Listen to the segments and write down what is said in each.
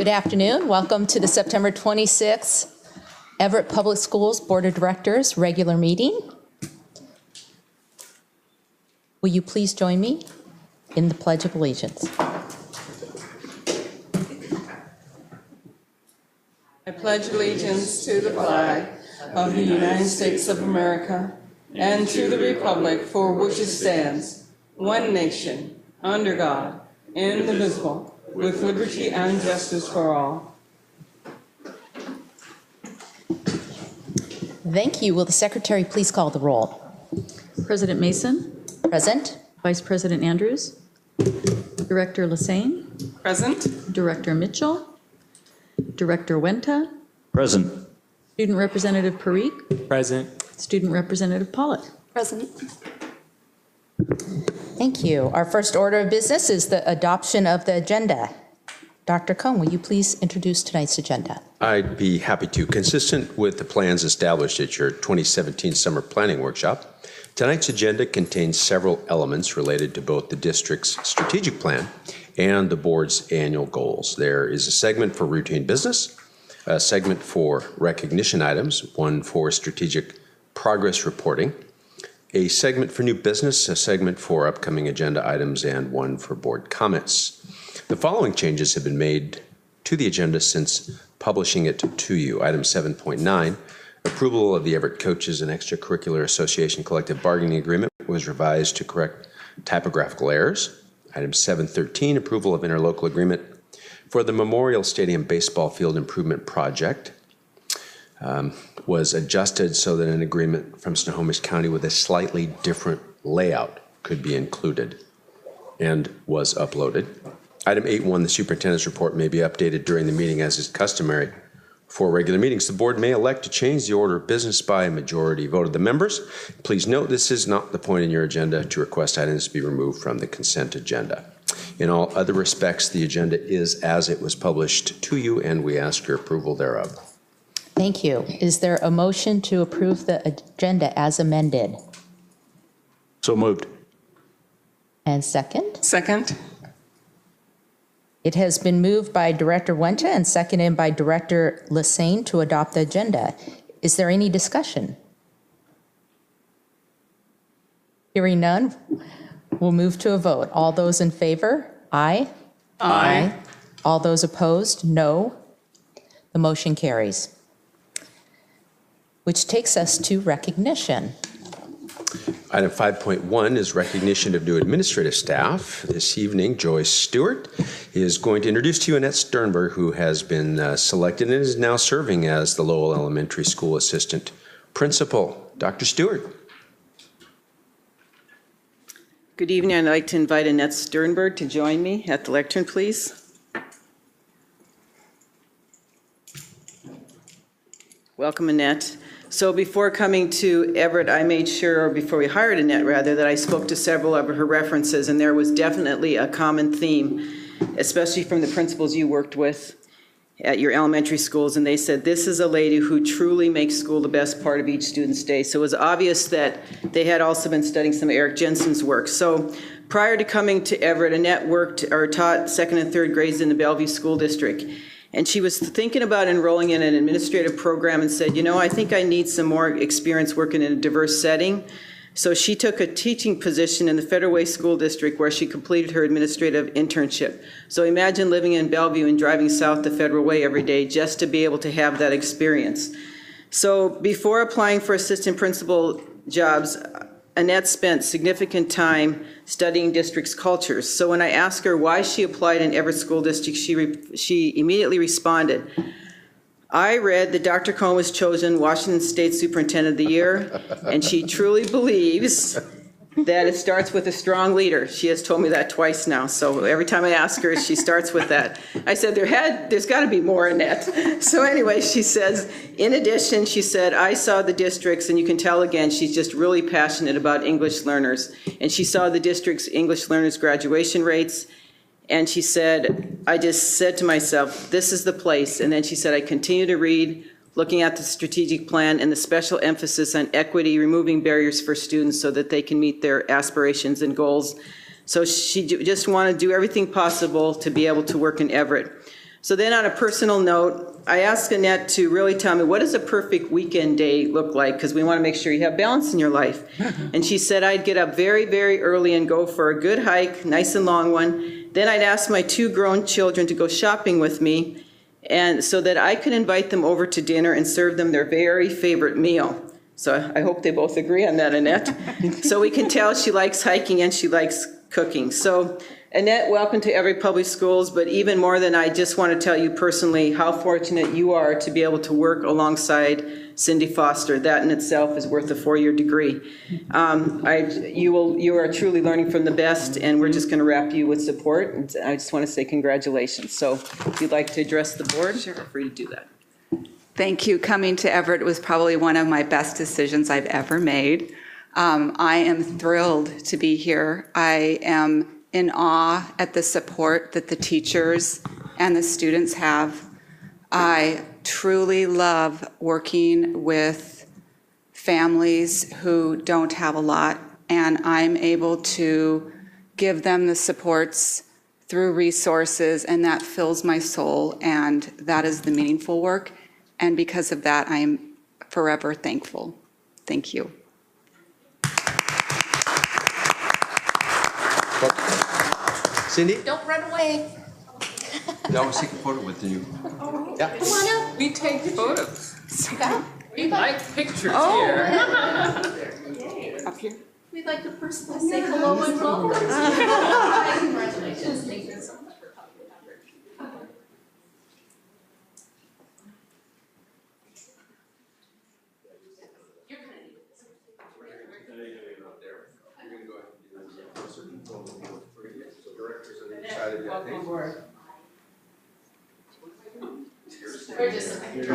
Good afternoon. Welcome to the September 26th Everett Public Schools Board of Directors regular meeting. Will you please join me in the Pledge of Allegiance? I pledge allegiance to the flag of the United States of America and to the republic for which it stands, one nation, under God, indivisible, with liberty and justice for all. Thank you. Will the Secretary please call the roll? President Mason. Present. Vice President Andrews. Director Lassane. Present. Director Mitchell. Director Wenta. Present. Student Representative Parikh. Present. Student Representative Pollock. Present. Thank you. Our first order of business is the adoption of the agenda. Dr. Cohn, will you please introduce tonight's agenda? I'd be happy to. Consistent with the plans established at your 2017 Summer Planning Workshop, tonight's agenda contains several elements related to both the district's strategic plan and the board's annual goals. There is a segment for routine business, a segment for recognition items, one for strategic progress reporting, a segment for new business, a segment for upcoming agenda items, and one for board comments. The following changes have been made to the agenda since publishing it to you. Item 7.9, approval of the Everett Coaches and Extracurricular Association Collective Bargaining Agreement was revised to correct typographical errors. Item 7.13, approval of interlocal agreement for the Memorial Stadium Baseball Field Improvement Project was adjusted so that an agreement from Snohomish County with a slightly different layout could be included and was uploaded. Item 8.1, the superintendent's report may be updated during the meeting as is customary for regular meetings. The board may elect to change the order of business by a majority vote of the members. Please note this is not the point in your agenda to request items to be removed from the consent agenda. In all other respects, the agenda is as it was published to you, and we ask your approval thereof. Thank you. Is there a motion to approve the agenda as amended? So moved. And second? Second. It has been moved by Director Wenta and seconded by Director Lassane to adopt the agenda. Is there any discussion? Hearing none, we'll move to a vote. All those in favor? Aye. Aye. All those opposed? No. The motion carries. Which takes us to recognition. Item 5.1 is recognition of new administrative staff. This evening, Joyce Stewart is going to introduce to you Annette Sternberg, who has been selected and is now serving as the Lowell Elementary School Assistant Principal. Dr. Stewart. Good evening. I'd like to invite Annette Sternberg to join me at the lectern, please. Welcome, Annette. So before coming to Everett, I made sure, or before we hired Annette rather, that I spoke to several of her references, and there was definitely a common theme, especially from the principals you worked with at your elementary schools, and they said, this is a lady who truly makes school the best part of each student's day. So it was obvious that they had also been studying some of Eric Jensen's work. So prior to coming to Everett, Annette worked or taught second and third grades in the Bellevue School District. And she was thinking about enrolling in an administrative program and said, you know, I think I need some more experience working in a diverse setting. So she took a teaching position in the Federal Way School District where she completed her administrative internship. So imagine living in Bellevue and driving south to Federal Way every day just to be able to have that experience. So before applying for assistant principal jobs, Annette spent significant time studying district's cultures. So when I asked her why she applied in Everett School District, she immediately responded, I read that Dr. Cohn was chosen Washington State Superintendent of the Year, and she truly believes that it starts with a strong leader. She has told me that twice now, so every time I ask her, she starts with that. I said, there's got to be more, Annette. So anyway, she says, in addition, she said, I saw the districts, and you can tell again, she's just really passionate about English learners. And she saw the district's English learners graduation rates, and she said, I just said to myself, this is the place. And then she said, I continue to read, looking at the strategic plan and the special emphasis on equity, removing barriers for students so that they can meet their aspirations and goals. So she just wanted to do everything possible to be able to work in Everett. So then on a personal note, I asked Annette to really tell me, what does a perfect weekend day look like? Because we want to make sure you have balance in your life. And she said I'd get up very, very early and go for a good hike, nice and long one. Then I'd ask my 2 grown children to go shopping with me, and so that I could invite them over to dinner and serve them their very favorite meal. So I hope they both agree on that, Annette. So we can tell she likes hiking and she likes cooking. So Annette, welcome to Everett Public Schools, but even more than I just want to tell you personally how fortunate you are to be able to work alongside Cindy Foster. That in itself is worth a 4-year degree. You are truly learning from the best, and we're just going to wrap you with support. And I just want to say congratulations. So if you'd like to address the board, feel free to do that. Thank you. Coming to Everett was probably one of my best decisions I've ever made. I am thrilled to be here. I am in awe at the support that the teachers and the students have. I truly love working with families who don't have a lot, and I'm able to give them the supports through resources, and that fills my soul, and that is the meaningful work. And because of that, I am forever thankful. Thank you. Cindy? Don't run away. No, I was taking a photo with you. Yeah. Come on up. We take photos. Yeah. We like pictures here. Up here. We'd like to personally say hello and welcome. Congratulations. Thank you so much for coming to Everett. Welcome aboard. We're just. There we go.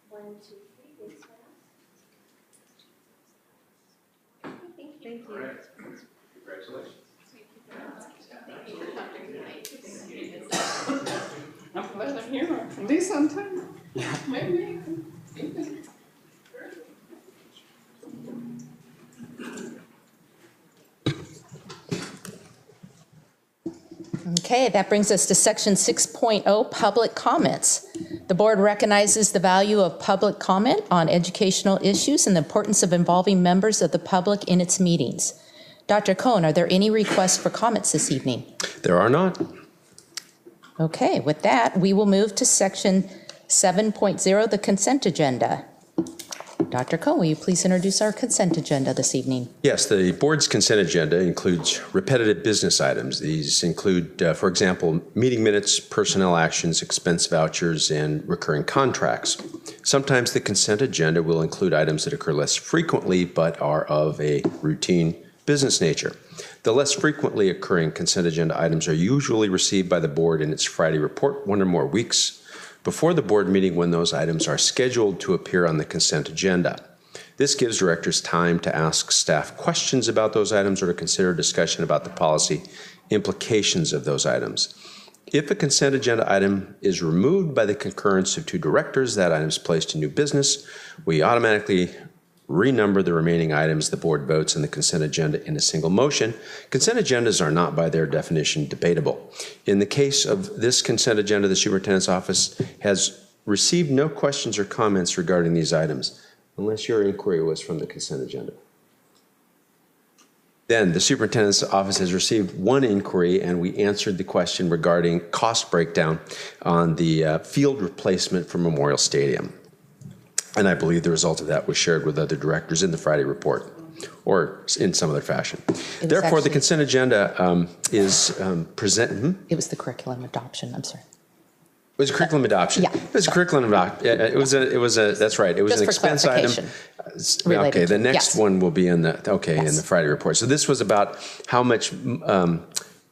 1, 2, 3. Thank you. All right. Congratulations. I'm glad I'm here. At least on time. Maybe. Okay, that brings us to section 6.0, public comments. The board recognizes the value of public comment on educational issues and the importance of involving members of the public in its meetings. Dr. Cohen, are there any requests for comments this evening? There are not. Okay, with that, we will move to section 7.0, the consent agenda. Dr. Cohen, will you please introduce our consent agenda this evening? Yes, the board's consent agenda includes repetitive business items. These include, for example, meeting minutes, personnel actions, expense vouchers, and recurring contracts. Sometimes the consent agenda will include items that occur less frequently but are of a routine business nature. The less frequently occurring consent agenda items are usually received by the board in its Friday report 1 or more weeks before the board meeting when those items are scheduled to appear on the consent agenda. This gives directors time to ask staff questions about those items or to consider discussion about the policy implications of those items. If a consent agenda item is removed by the concurrence of 2 directors, that item is placed in new business. We automatically renumber the remaining items the board votes in the consent agenda in a single motion. Consent agendas are not by their definition debatable. In the case of this consent agenda, the superintendent's office has received no questions or comments regarding these items, unless your inquiry was from the consent agenda. Then the superintendent's office has received 1 inquiry, and we answered the question regarding cost breakdown on the field replacement for Memorial Stadium. And I believe the result of that was shared with other directors in the Friday report or in some other fashion. Therefore, the consent agenda is present. It was the curriculum adoption, I'm sorry. It was a curriculum adoption. Yeah. It was a curriculum adoption. It was a, that's right. It was Just an for expense item. related Okay, the to- next yes. one will be in the, in the Friday report. So this was about how much,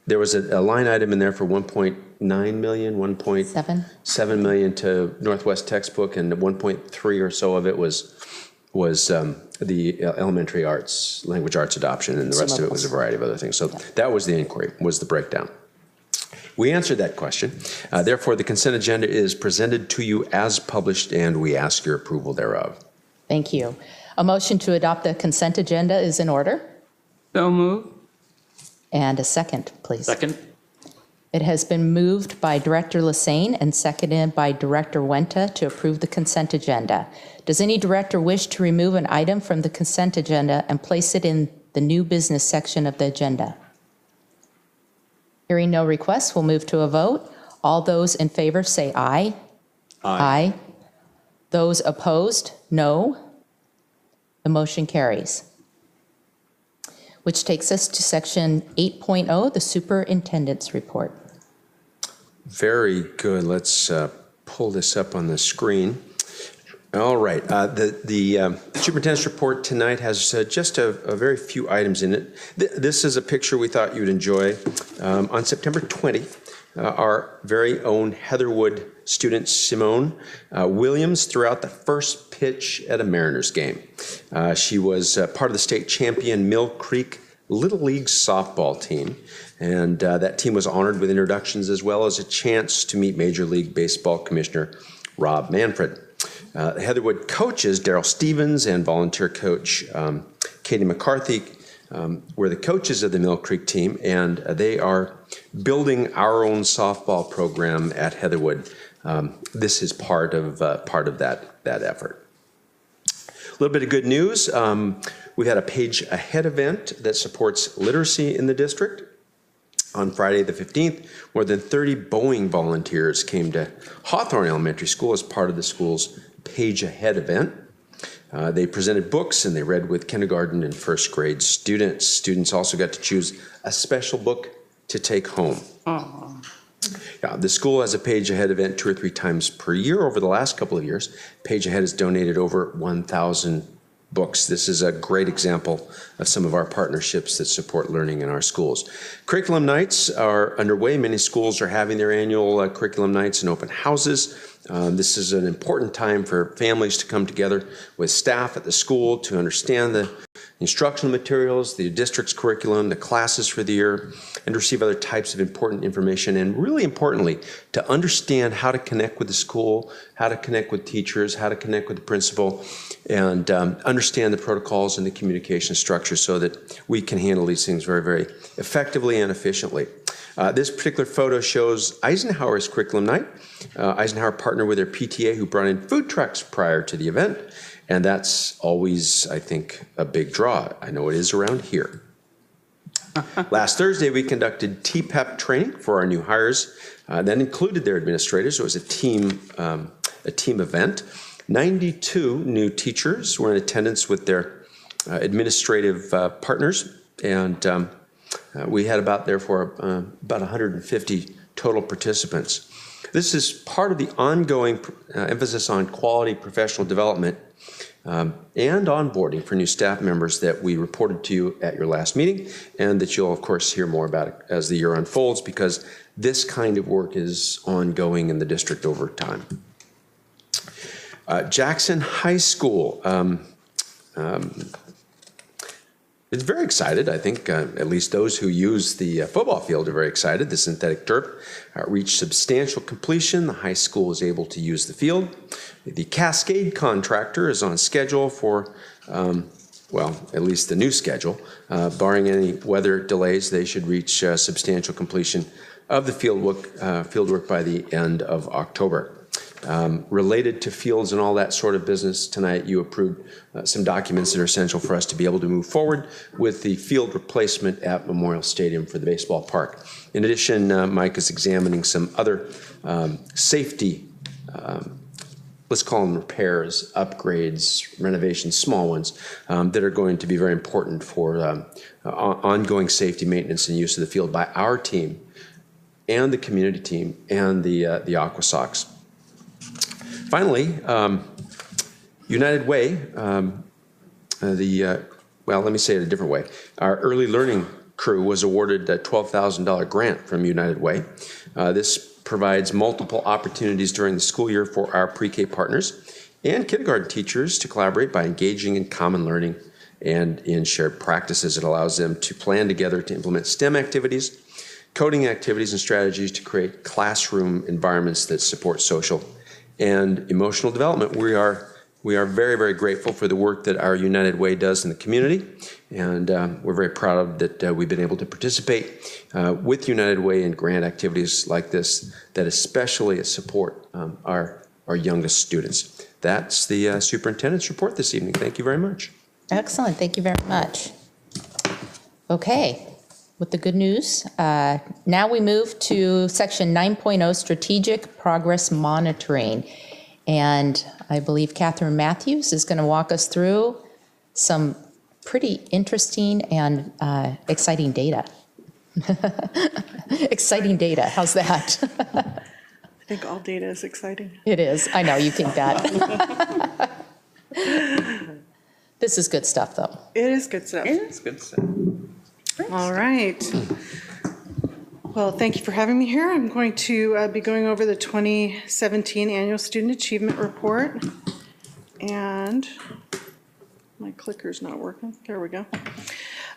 there was a line item in there for 1.9 million, 1.7 million to Northwest Textbook, and 1.3 or so of it was the elementary arts, language arts adoption, and the rest of it was a variety of other things. So that was the inquiry, was the breakdown. We answered that question. Therefore, the consent agenda is presented to you as published, and we ask your approval thereof. Thank you. A motion to adopt the consent agenda is in order. So moved. And a second, please. Second. It has been moved by Director Lasane and seconded by Director Wenta to approve the consent agenda. Does any director wish to remove an item from the consent agenda and place it in the new business section of the agenda? Hearing no requests, we'll move to a vote. All those in favor say aye. Aye. Those opposed, no. The motion carries. Which takes us to section 8.0, the superintendent's report. Very good. Let's pull this up on the screen. All right. The superintendent's report tonight has just a very few items in it. This is a picture we thought you'd enjoy. On September 20th, our very own Heatherwood student Simone Williams threw out the first pitch at a Mariners game. She was part of the state champion Mill Creek Little League softball team, and that team was honored with introductions as well as a chance to meet Major League Baseball Commissioner Rob Manfred. The Heatherwood coaches, Daryl Stevens and volunteer coach Katie McCarthy, were the coaches of the Mill Creek team, and they are building our own softball program at Heatherwood. This is part of that effort. A little bit of good news. We've had a Page Ahead event that supports literacy in the district. On Friday the 15th, more than 30 Boeing volunteers came to Hawthorne Elementary School as part of the school's Page Ahead event. They presented books and they read with kindergarten and first grade students. Students also got to choose a special book to take home. Yeah, the school has a Page Ahead event 2 or 3 times per year. Over the last couple of years, Page Ahead has donated over 1,000 books. This is a great example of some of our partnerships that support learning in our schools. Curriculum nights are underway. Many schools are having their annual curriculum nights and open houses. This is an important time for families to come together with staff at the school to understand the instructional materials, the district's curriculum, the classes for the year, and to receive other types of important information, and really importantly, to understand how to connect with the school, how to connect with teachers, how to connect with the principal, and understand the protocols and the communication structure so that we can handle these things very, very effectively and efficiently. This particular photo shows Eisenhower's curriculum night. Eisenhower partnered with their PTA who brought in food trucks prior to the event. And that's always, I think, a big draw. I know it is around here. Last Thursday, we conducted TPEP training for our new hires. That included their administrators. It was a team event. 92 new teachers were in attendance with their administrative partners. And we had about 150 total participants. This is part of the ongoing emphasis on quality professional development and onboarding for new staff members that we reported to you at your last meeting, and that you'll, of course, hear more about as the year unfolds, because this kind of work is ongoing in the district over time. Jackson High School is very excited. I think at least those who use the football field are very excited. The synthetic turf reached substantial completion. The high school is able to use the field. The Cascade contractor is on schedule for, at least the new schedule. Barring any weather delays, they should reach substantial completion of the fieldwork by the end of October. Related to fields and all that sort of business, tonight you approved some documents that are essential for us to be able to move forward with the field replacement at Memorial Stadium for the baseball park. In addition, Mike is examining some other safety, let's call them repairs, upgrades, renovations, small ones, that are going to be very important for ongoing safety, maintenance, and use of the field by our team and the community team and the Aqua Sox. Finally, United Way, let me say it a different way. Our early learning crew was awarded a $12,000 grant from United Way. This provides multiple opportunities during the school year for our pre-K partners and kindergarten teachers to collaborate by engaging in common learning and in shared practices. It allows them to plan together to implement STEM activities, coding activities, and strategies to create classroom environments that support social and emotional development. We are We are very, very grateful for the work that our United Way does in the community, and we're very proud that we've been able to participate with United Way in grant activities like this that especially support our youngest students. That's the superintendent's report this evening. Thank you very much. Excellent, thank you very much. Okay, with the good news, now we move to section 9.0, strategic progress monitoring. And I believe Catherine Matthews is going to walk us through some pretty interesting and exciting data. Exciting data, how's that? I think all data is exciting. It is, I know, you think that. This is good stuff, though. It is good stuff. It is good stuff. All right. Well, thank you for having me here. I'm going to be going over the 2017 Annual Student Achievement Report. And my clicker's not working. There we go.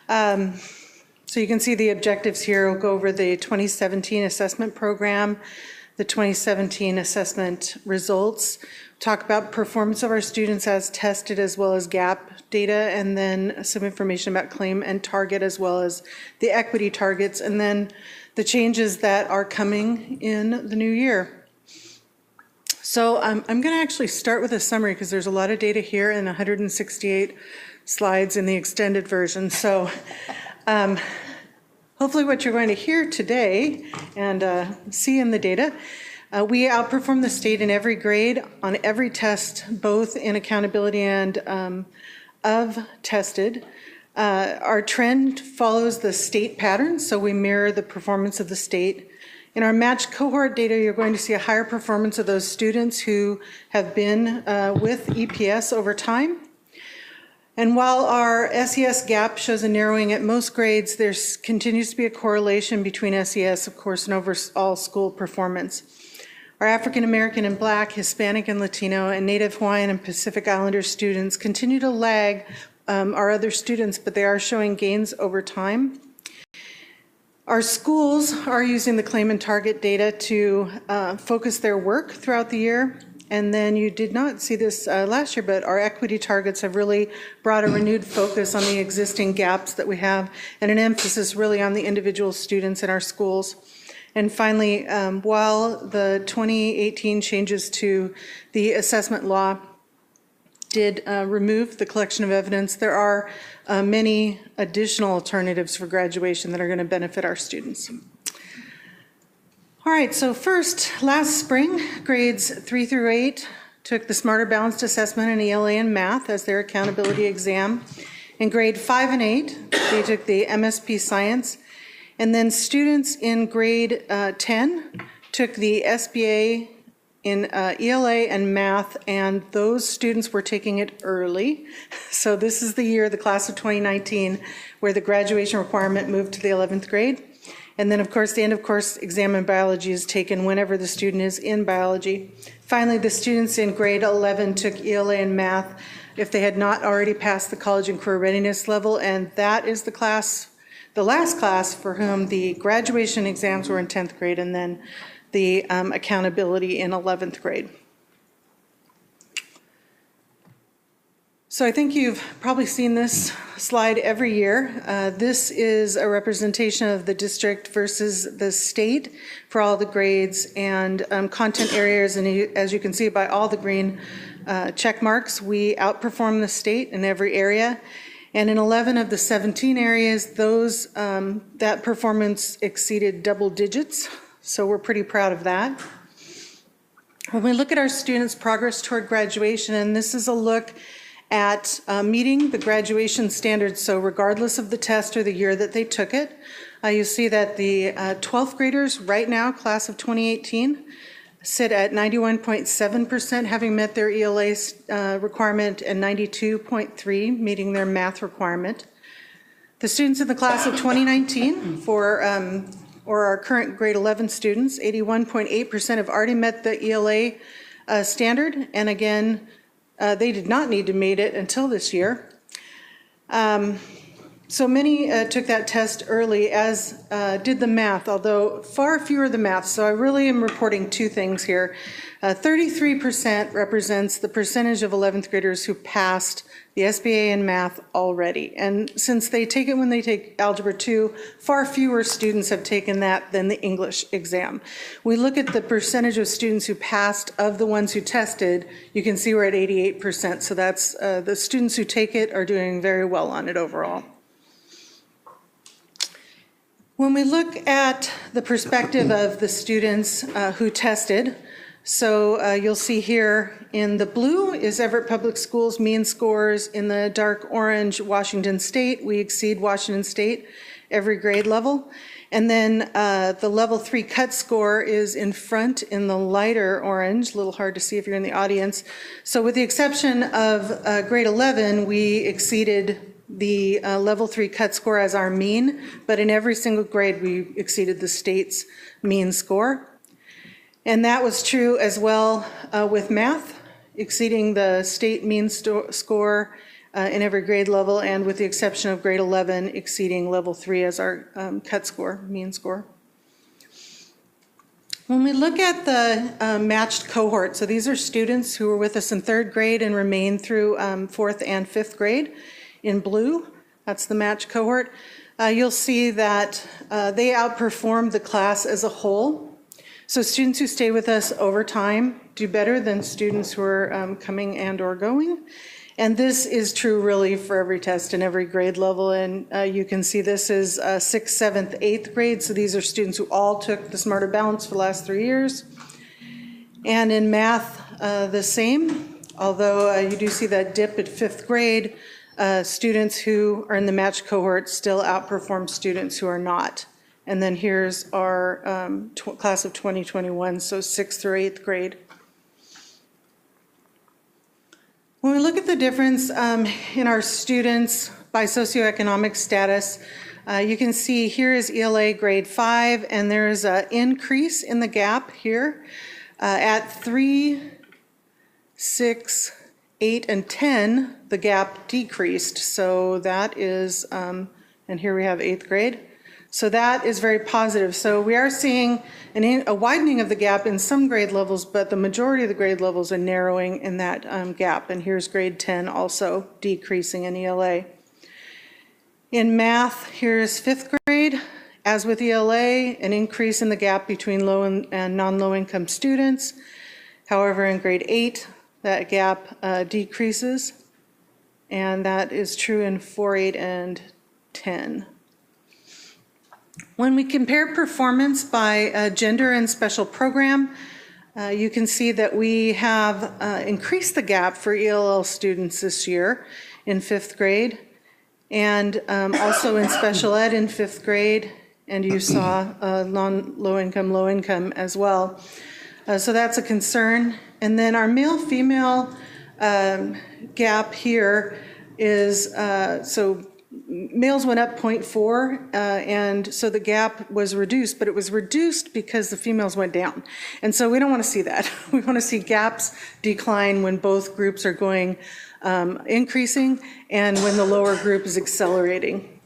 So you can see the objectives here. We'll go over the 2017 assessment program, the 2017 assessment results, talk about performance of our students as tested, as well as gap data, and then some information about claim and target, as well as the equity targets, and then the changes that are coming in the new year. So I'm going to actually start with a summary because there's a lot of data here and 168 slides in the extended version. So hopefully what you're going to hear today and see in the data, we outperform the state in every grade on every test, both in accountability and of tested. Our trend follows the state pattern, so we mirror the performance of the state. In our matched cohort data, you're going to see a higher performance of those students who have been with EPS over time. And while our SES gap shows a narrowing at most grades, there continues to be a correlation between SES, of course, and overall school performance. Our African American and Black, Hispanic and Latino, and Native Hawaiian and Pacific Islander students continue to lag our other students, but they are showing gains over time. Our schools are using the claim and target data to focus their work throughout the year. And then you did not see this last year, but our equity targets have really brought a renewed focus on the existing gaps that we have and an emphasis really on the individual students in our schools. And finally, while the 2018 changes to the assessment law did remove the collection of evidence, there are many additional alternatives for graduation that are going to benefit our students. All right, so first, last spring, grades 3 through 8 took the Smarter Balanced Assessment in ELA and Math as their accountability exam. In grade 5 and 8, they took the MSP Science. And then students in grade 10 took the SBA in ELA and Math, and those students were taking it early. So this is the year, the class of 2019, where the graduation requirement moved to the 11th grade. And then, of course, the end of course exam in biology is taken whenever the student is in biology. Finally, the students in grade 11 took ELA and Math if they had not already passed the college and career readiness level, and that is the class, the last class for whom the graduation exams were in 10th grade and then the accountability in 11th grade. So I think you've probably seen this slide every year. This is a representation of the district versus the state for all the grades and content areas. And as you can see by all the green check marks, we outperform the state in every area. And in 11 of the 17 areas, those that performance exceeded double digits. So we're pretty proud of that. When we look at our students' progress toward graduation, and this is a look at meeting the graduation standards, so regardless of the test or the year that they took it, you see that the 12th graders right now, class of 2018, sit at 91.7% having met their ELA requirement and 92.3% meeting their math requirement. The students in the class of 2019 or our current grade 11 students, 81.8% have already met the ELA standard, and again, they did not need to meet it until this year. So many took that test early, as did the math, although far fewer the math. So I really am reporting two things here. 33% represents the percentage of 11th graders who passed the SBA in math already. And since they take it when they take Algebra 2, far fewer students have taken that than the English exam. We look at the percentage of students who passed of the ones who tested, you can see we're at 88%. So that's the students who take it are doing very well on it overall. When we look at the perspective of the students who tested, so you'll see here in the blue is Everett Public Schools mean scores. In the dark orange, Washington State. We exceed Washington State every grade level. And then the level 3 cut score is in front in the lighter orange, a little hard to see if you're in the audience. So with the exception of grade 11, we exceeded the level 3 cut score as our mean, but in every single grade we exceeded the state's mean score. And that was true as well with math, exceeding the state mean score in every grade level, and with the exception of grade 11, exceeding level 3 as our cut score, mean score. When we look at the matched cohort, so these are students who were with us in 3rd grade and remained through 4th and 5th grade. In blue, that's the match cohort. You'll see that they outperformed the class as a whole. So students who stay with us over time do better than students who are coming and or going. And this is true really for every test and every grade level. And you can see this is 6th, 7th, 8th grade. So these are students who all took the Smarter Balance for the last 3 years. And in math, the same, although you do see that dip at 5th grade. Students who are in the match cohort still outperform students who are not. And then here's our class of 2021, so 6th through 8th grade. When we look at the difference in our students by socioeconomic status, you can see here is ELA grade 5, and there is an increase in the gap here at 3, 6, 8, and 10, the gap decreased. So that is, and here we have 8th grade. So that is very positive. So we are seeing a widening of the gap in some grade levels, but the majority of the grade levels are narrowing in that gap. And here's grade 10 also decreasing in ELA. In math, here's 5th grade. As with ELA, an increase in the gap between low and non-low income students. However, in grade 8, that gap decreases, and that is true in 4, 8, and 10. When we compare performance by gender and special program, you can see that we have increased the gap for ELL students this year in 5th grade, and also in special ed in 5th grade, and you saw low income as well. So that's a concern. And then our male-female gap here is, so males went up 0.4, and so the gap was reduced, but it was reduced because the females went down. And so we don't want to see that. We want to see gaps decline when both groups are going increasing and when the lower group is accelerating.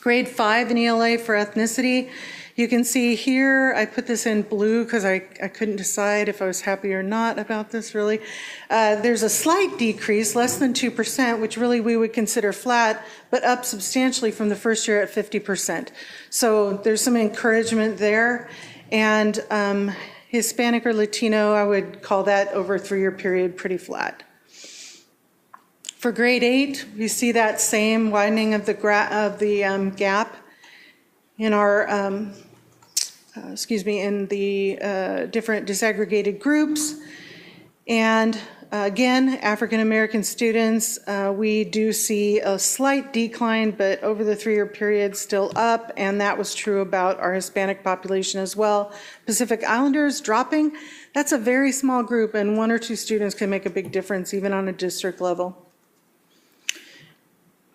Grade 5 in ELA for ethnicity. You can see here, I put this in blue because I couldn't decide if I was happy or not about this really. There's a slight decrease, less than 2%, which really we would consider flat, but up substantially from the first year at 50%. So there's some encouragement there. And Hispanic or Latino, I would call that over a 3-year period pretty flat. For grade 8, you see that same widening of the gap in our, in the different disaggregated groups. And again, African American students, we do see a slight decline, but over the 3-year period still up, and that was true about our Hispanic population as well. Pacific Islanders dropping, that's a very small group, and 1 or 2 students can make a big difference even on a district level.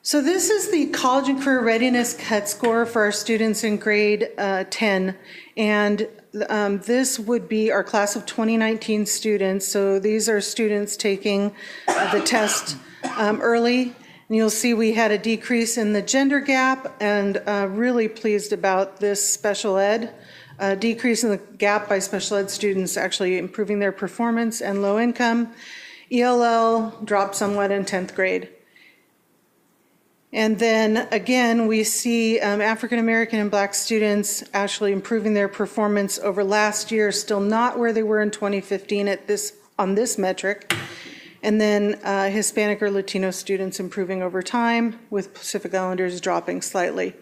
So this is the college and career readiness cut score for our students in grade 10. And this would be our class of 2019 students. So these are students taking the test early. And you'll see we had a decrease in the gender gap, and really pleased about this special ed decrease in the gap by special ed students actually improving their performance, and low income. ELL dropped somewhat in 10th grade. And then again, we see African American and Black students actually improving their performance over last year, still not where they were in 2015 on this metric. And then Hispanic or Latino students improving over time, with Pacific Islanders dropping slightly.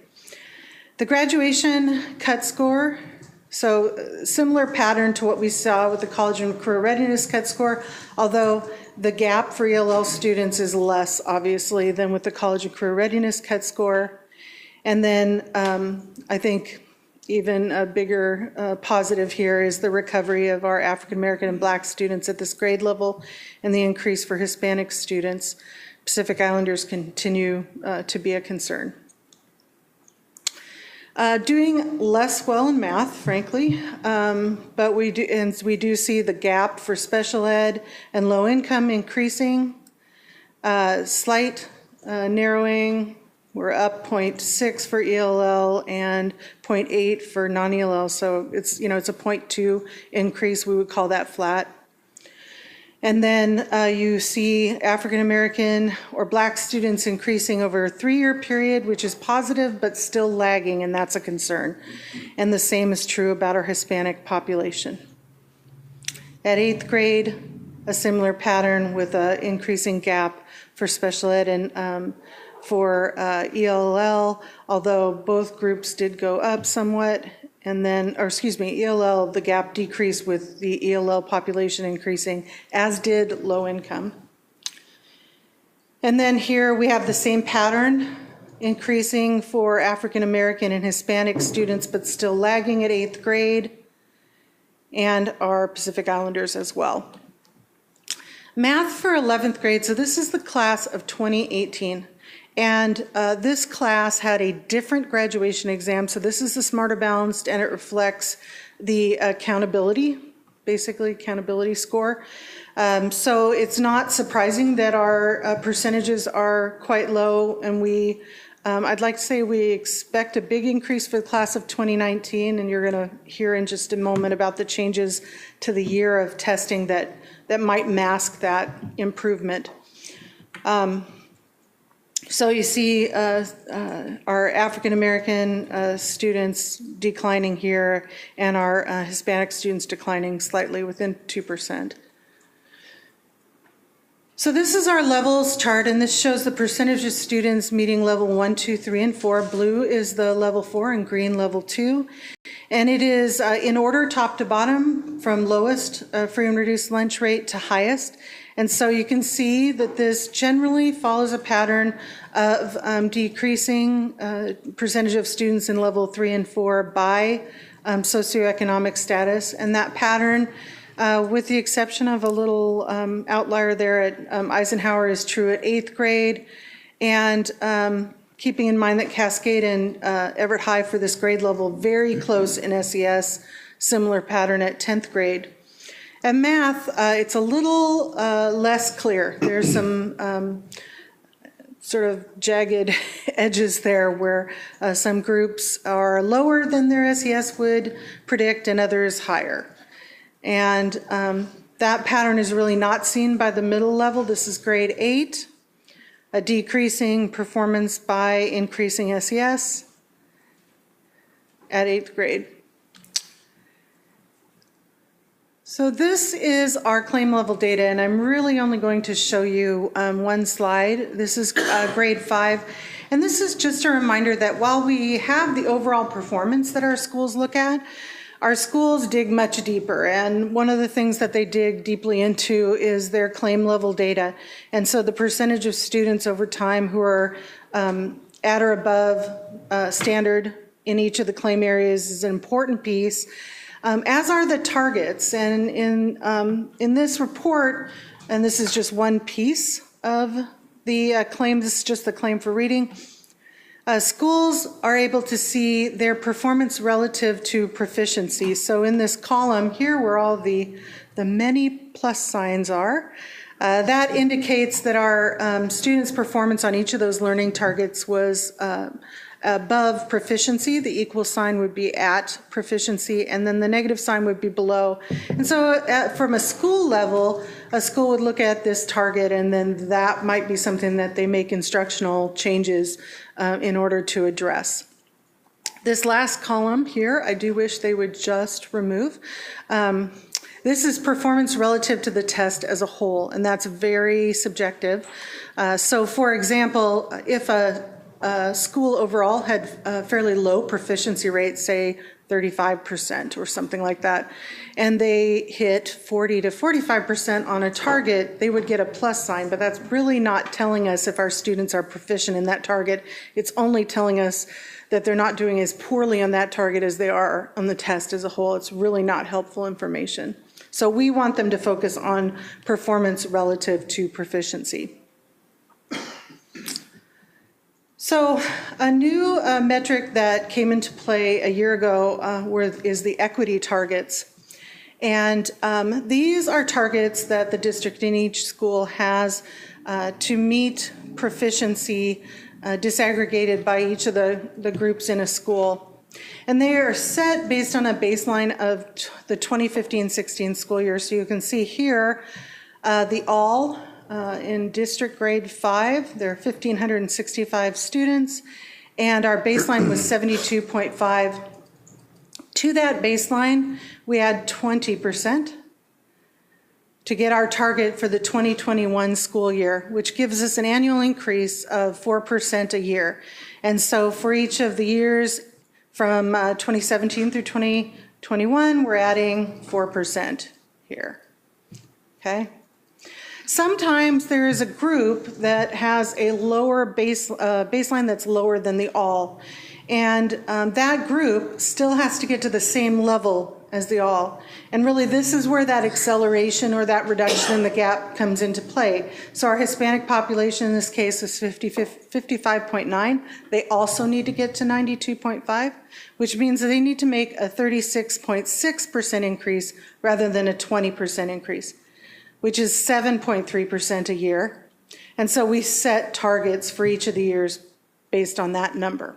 The graduation cut score, so similar pattern to what we saw with the college and career readiness cut score, although the gap for ELL students is less, obviously, than with the college and career readiness cut score. And then I think even a bigger positive here is the recovery of our African American and Black students at this grade level, and the increase for Hispanic students. Pacific Islanders continue to be a concern. Doing less well in math, frankly, but we do see the gap for special ed and low income increasing. Slight narrowing. We're up 0.6 for ELL and 0.8 for non-ELL, so it's a 0.2 increase. We would call that flat. And then you see African American or Black students increasing over a 3-year period, which is positive but still lagging, and that's a concern. And the same is true about our Hispanic population. At 8th grade, a similar pattern with an increasing gap for special ed and for ELL, although both groups did go up somewhat. And then, ELL, the gap decreased with the ELL population increasing, as did low income. And then here we have the same pattern, increasing for African American and Hispanic students, but still lagging at 8th grade, and our Pacific Islanders as well. Math for 11th grade, so this is the class of 2018. And this class had a different graduation exam. So this is the Smarter Balanced, and it reflects the accountability, basically accountability score. So it's not surprising that our percentages are quite low. And I'd like to say we expect a big increase for the class of 2019. And you're going to hear in just a moment about the changes to the year of testing that might mask that improvement. So you see our African American students declining here, and our Hispanic students declining slightly within 2%. So this is our levels chart, and this shows the percentage of students meeting level 1, 2, 3, and 4. Blue is the level 4 and green level 2. And it is in order top to bottom, from lowest free and reduced lunch rate to highest. And so you can see that this generally follows a pattern of decreasing percentage of students in level 3 and 4 by socioeconomic status. And that pattern, with the exception of a little outlier there at Eisenhower, is true at 8th grade. And keeping in mind that Cascade and Everett High for this grade level, very close in SES, similar pattern at 10th grade. At math, it's a little less clear. There's some sort of jagged edges there where some groups are lower than their SES would predict and others higher. And that pattern is really not seen by the middle level. This is grade 8, a decreasing performance by increasing SES at 8th grade. So this is our claim level data, and I'm really only going to show you one slide. This is grade 5, and this is just a reminder that while we have the overall performance that our schools look at, our schools dig much deeper, and one of the things that they dig deeply into is their claim level data. And so the percentage of students over time who are at or above standard in each of the claim areas is an important piece. As are the targets. And in this report, and this is just one piece of the claim, this is just the claim for reading, schools are able to see their performance relative to proficiency. So in this column here, where all the many plus signs are, that indicates that our students' performance on each of those learning targets was above proficiency. The equal sign would be at proficiency, and then the negative sign would be below. And so from a school level, a school would look at this target, and then that might be something that they make instructional changes in order to address. This last column here, I do wish they would just remove. This is performance relative to the test as a whole, and that's very subjective. So for example, if a school overall had a fairly low proficiency rate, say 35% or something like that, and they hit 40 to 45% on a target, they would get a plus sign, but that's really not telling us if our students are proficient in that target. It's only telling us that they're not doing as poorly on that target as they are on the test as a whole. It's really not helpful information. So we want them to focus on performance relative to proficiency. So a new metric that came into play a year ago is the equity targets. And these are targets that the district in each school has to meet proficiency disaggregated by each of the groups in a school. And they are set based on a baseline of the 2015-16 school year. So you can see here the all in district grade 5, there are 1,565 students, and our baseline was 72.5. To that baseline, we add 20% to get our target for the 2021 school year, which gives us an annual increase of 4% a year. And so for each of the years from 2017 through 2021, we're adding 4% here, okay? Sometimes there is a group that has a lower baseline that's lower than the all. And that group still has to get to the same level as the all. And really this is where that acceleration or that reduction in the gap comes into play. So our Hispanic population in this case is 55.9. They also need to get to 92.5, which means that they need to make a 36.6% increase rather than a 20% increase, which is 7.3% a year. And so we set targets for each of the years based on that number.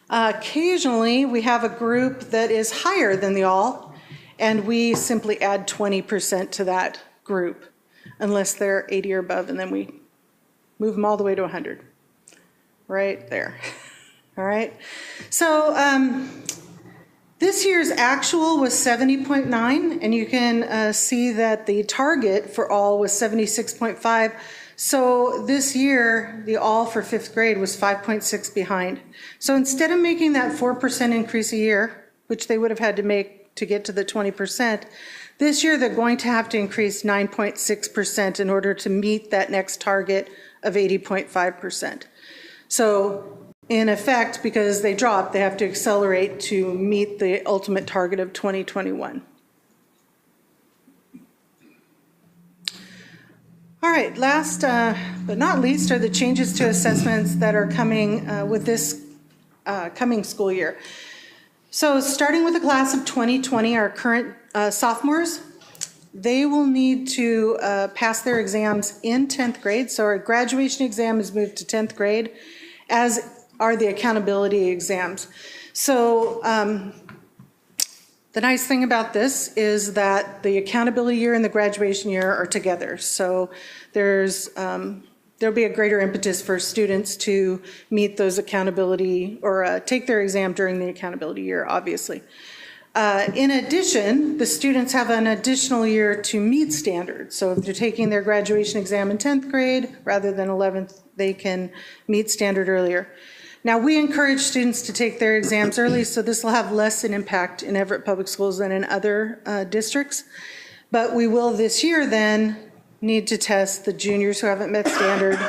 Occasionally, we have a group that is higher than the all, and we simply add 20% to that group, unless they're 80 or above, and then we move them all the way to 100. Right there. All right. So this year's actual was 70.9, and you can see that the target for all was 76.5. So this year, the all for 5th grade was 5.6 behind. So instead of making that 4% increase a year, which they would have had to make to get to the 20%, this year they're going to have to increase 9.6% in order to meet that next target of 80.5%. So in effect, because they dropped, they have to accelerate to meet the ultimate target of 2021. All right, last but not least are the changes to assessments that are coming with this coming school year. So starting with the class of 2020, our current sophomores, they will need to pass their exams in 10th grade. So our graduation exam is moved to 10th grade, as are the accountability exams. So the nice thing about this is that the accountability year and the graduation year are together. So there'll be a greater impetus for students to meet those accountability or take their exam during the accountability year, obviously. In addition, the students have an additional year to meet standards. So if they're taking their graduation exam in 10th grade rather than 11th, they can meet standard earlier. Now, we encourage students to take their exams early, so this will have less an impact in Everett Public Schools than in other districts. But we will this year then need to test the juniors who haven't met standard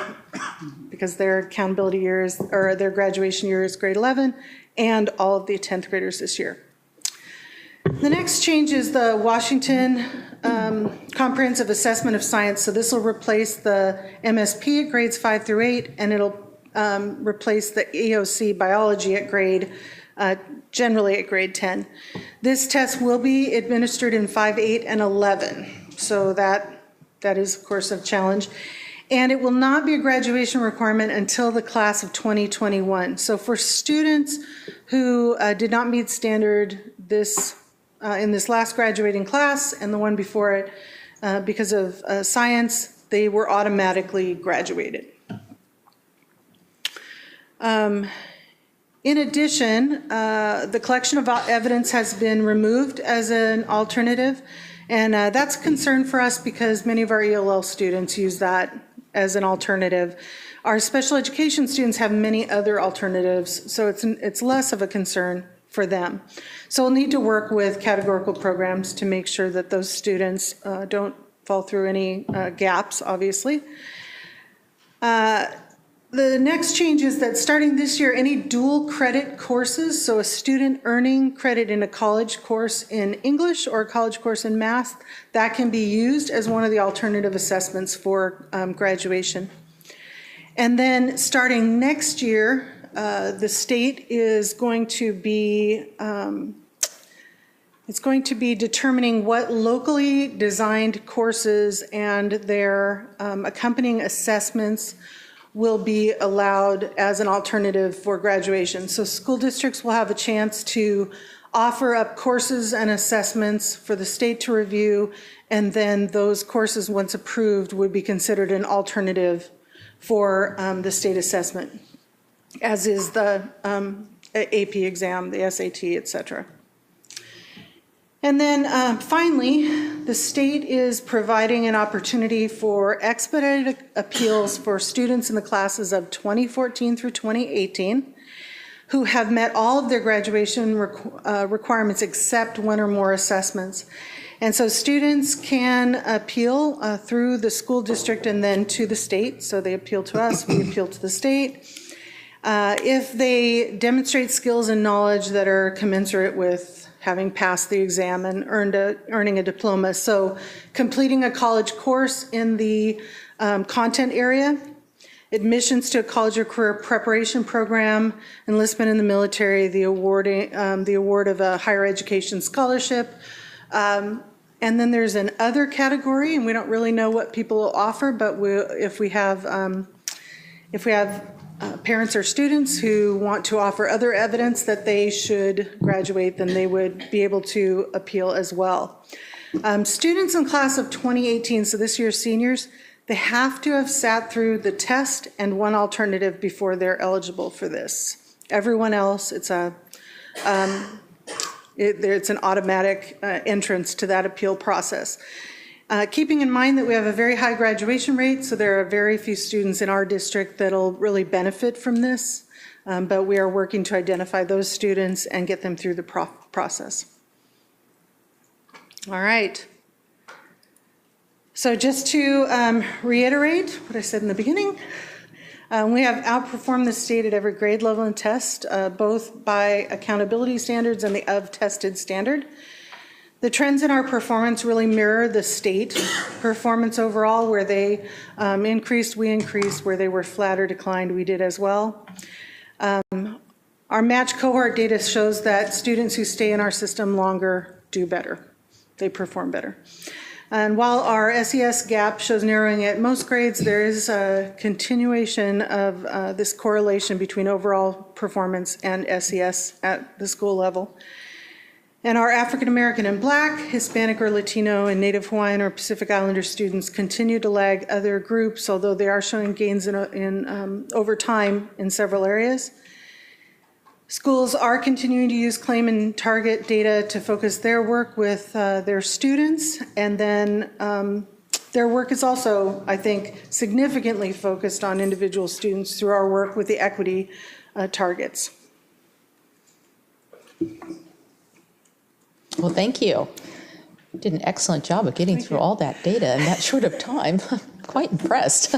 because their accountability year is, or their graduation year is grade 11, and all of the 10th graders this year. The next change is the Washington Comprehensive Assessment of Science. So this will replace the MSP at grades 5 through 8, and it'll replace the EOC biology at generally at grade 10. This test will be administered in 5, 8, and 11. So that is, of course, a challenge. And it will not be a graduation requirement until the class of 2021. So for students who did not meet standard in this last graduating class and the one before it, because of science, they were automatically graduated. In addition, the collection of evidence has been removed as an alternative, and that's a concern for us because many of our ELL students use that as an alternative. Our special education students have many other alternatives, so it's less of a concern for them. So we'll need to work with categorical programs to make sure that those students don't fall through any gaps, obviously. The next change is that starting this year, any dual credit courses, so a student earning credit in a college course in English or a college course in math, that can be used as one of the alternative assessments for graduation. And then starting next year, the state is going to be determining what locally designed courses and their accompanying assessments will be allowed as an alternative for graduation. So school districts will have a chance to offer up courses and assessments for the state to review, and then those courses, once approved, would be considered an alternative for the state assessment, as is the AP exam, the SAT, et cetera. And then finally, the state is providing an opportunity for expedited appeals for students in the classes of 2014 through 2018 who have met all of their graduation requirements except one or more assessments. And so students can appeal through the school district and then to the state. So they appeal to us, we appeal to the state. If they demonstrate skills and knowledge that are commensurate with having passed the exam and earning a diploma. So completing a college course in the content area, admissions to a college or career preparation program, enlistment in the military, the award of a higher education scholarship. And then there's an other category, and we don't really know what people will offer, but if we have parents or students who want to offer other evidence that they should graduate, then they would be able to appeal as well. Students in class of 2018, so this year's seniors, they have to have sat through the test and one alternative before they're eligible for this. Everyone else, it's an automatic entrance to that appeal process. Keeping in mind that we have a very high graduation rate, so there are very few students in our district that'll really benefit from this, but we are working to identify those students and get them through the process. All right. So just to reiterate what I said in the beginning, we have outperformed the state at every grade level and test, both by accountability standards and the of-tested standard. The trends in our performance really mirror the state performance overall, where they increased, we increased, where they were flat or declined, we did as well. Our match cohort data shows that students who stay in our system longer do better. They perform better. And while our SES gap shows narrowing at most grades, there is a continuation of this correlation between overall performance and SES at the school level. And our African American and Black, Hispanic or Latino, and Native Hawaiian or Pacific Islander students continue to lag other groups, although they are showing gains over time in several areas. Schools are continuing to use claim and target data to focus their work with their students, and then their work is also, I think, significantly focused on individual students through our work with the equity targets. Well, thank you. You did an excellent job of getting through all that data in that short of time. Quite impressed.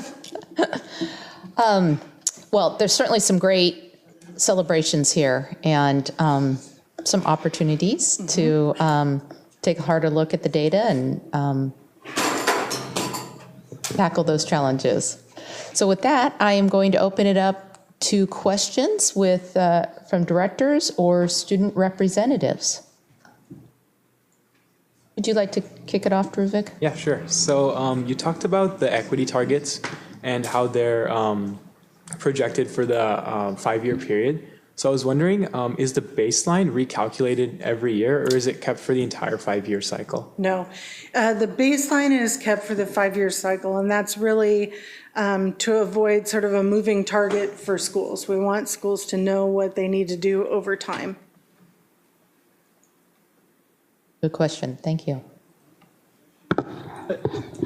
Well, there's certainly some great celebrations here and some opportunities to take a harder look at the data and tackle those challenges. So with that, I am going to open it up to questions from directors or student representatives. Would you like to kick it off, Druvik? Yeah, sure. So you talked about the equity targets and how they're projected for the 5-year period. So I was wondering, is the baseline recalculated every year, or is it kept for the entire 5-year cycle? No, the baseline is kept for the 5-year cycle, and that's really to avoid sort of a moving target for schools. We want schools to know what they need to do over time. Good question. Thank you.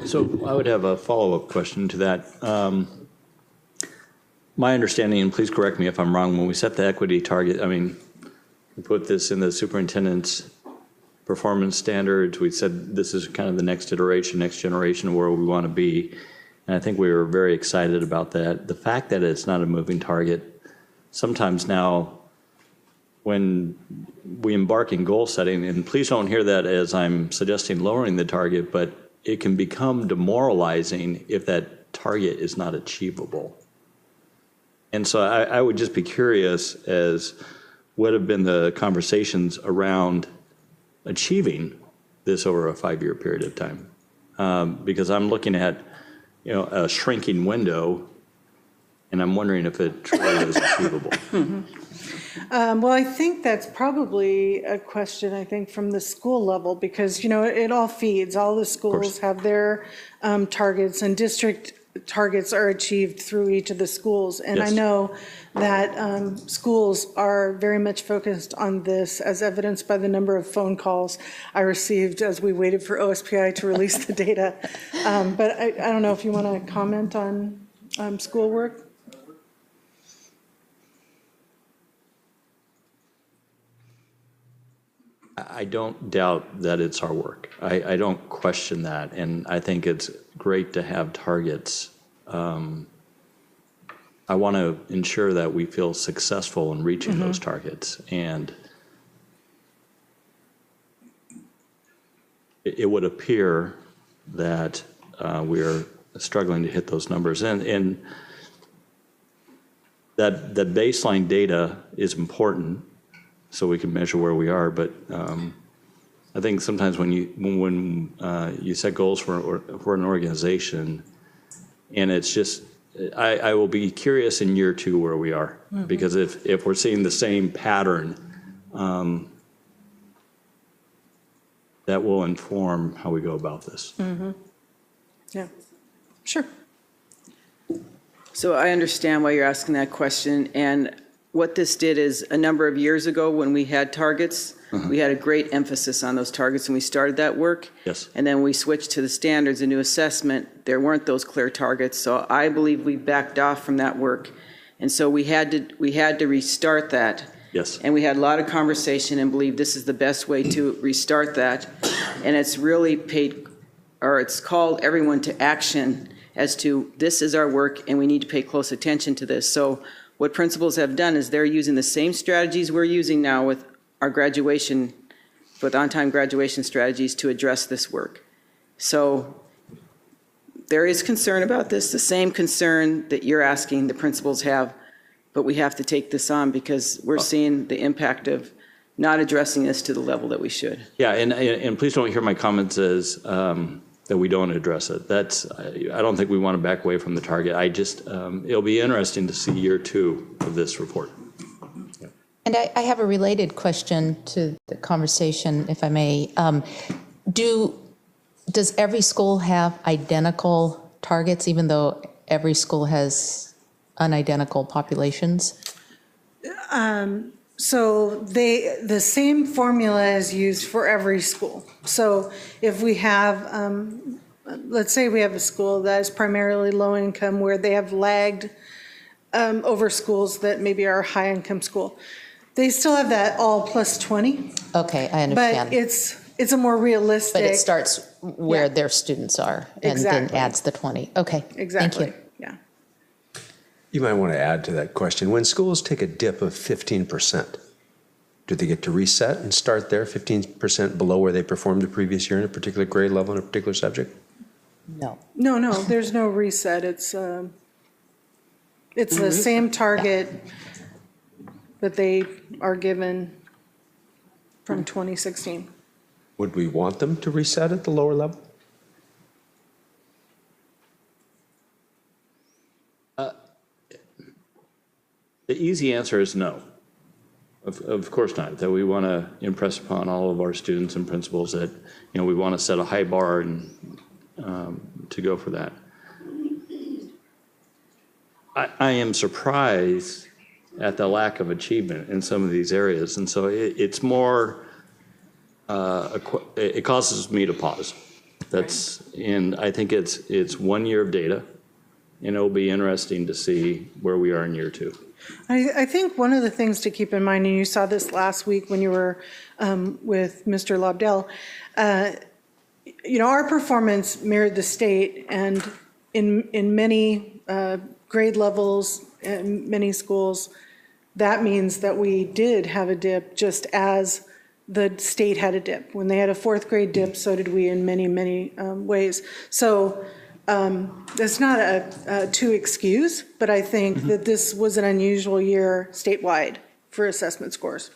So I would have a follow-up question to that. My understanding, and please correct me if I'm wrong, when we set the equity target, I mean, we put this in the superintendent's performance standards. We said this is kind of the next iteration, next generation of where we want to be. And I think we were very excited about that. The fact that it's not a moving target, sometimes now when we embark in goal setting, and please don't hear that as I'm suggesting lowering the target, but it can become demoralizing if that target is not achievable. And so I would just be curious as what have been the conversations around achieving this over a 5-year period of time? Because I'm looking at, a shrinking window, and I'm wondering if it truly is achievable. Well, I think that's probably a question, I think, from the school level, because, it all feeds. All the schools have their targets, and district targets are achieved through each of the schools. And I Yes. know that schools are very much focused on this, as evidenced by the number of phone calls I received as we waited for OSPI to release the data. But I don't know if you want to comment on schoolwork? I don't doubt that it's our work. I don't question that, and I think it's great to have targets. I want to ensure that we feel successful in reaching those targets, and it would appear that we are struggling to hit those numbers, and that the baseline data is important, so we can measure where we are. But I think sometimes when you set goals for an organization, and it's just, I will be curious in year 2 where we are, because if we're seeing the same pattern, that will inform how we go about this. Yeah, sure. So I understand why you're asking that question, and what this did is a number of years ago when we had targets, we had a great emphasis on those targets and we started that work. Yes. And then we switched to the standards, a new assessment. There weren't those clear targets, so I believe we backed off from that work. And so we had to restart that. Yes. And we had a lot of conversation and believe this is the best way to restart that. And it's really it's called everyone to action as to this is our work and we need to pay close attention to this. So what principals have done is they're using the same strategies we're using now with our graduation, with on-time graduation strategies to address this work. So there is concern about this, the same concern that you're asking the principals have, but we have to take this on because we're seeing the impact of not addressing this to the level that we should. Yeah, and please don't hear my comments as that we don't address it. I don't think we want to back away from the target. It'll be interesting to see year 2 of this report. And I have a related question to the conversation, if I may. Does every school have identical targets, even though every school has unidentical populations? So the same formula is used for every school. So if we have, let's say we have a school that is primarily low income where they have lagged over schools that maybe are a high income school, they still have that all plus 20. Okay, I understand. But it's a more realistic. But it starts where their students are and then adds the 20. Okay, Exactly. Thank you. Yeah. You might want to add to that question. When schools take a dip of 15%, do they get to reset and start there 15% below where they performed the previous year in a particular grade level in a particular subject? No. No, there's no reset. It's the same target that they are given from 2016. Would we want them to reset at the lower level? the easy answer is no. Of course not, that we want to impress upon all of our students and principals that, we want to set a high bar and to go for that. I am surprised at the lack of achievement in some of these areas, and so it's more, it causes me to pause. And I think it's 1 year of data, and it'll be interesting to see where we are in year 2. I think one of the things to keep in mind, and you saw this last week when you were with Mr. Lobdell, our performance mirrored the state, and in many grade levels and many schools, that means that we did have a dip just as the state had a dip. When they had a 4th grade dip, so did we in many, many ways. So that's not to excuse, but I think that this was an unusual year statewide for assessment scores.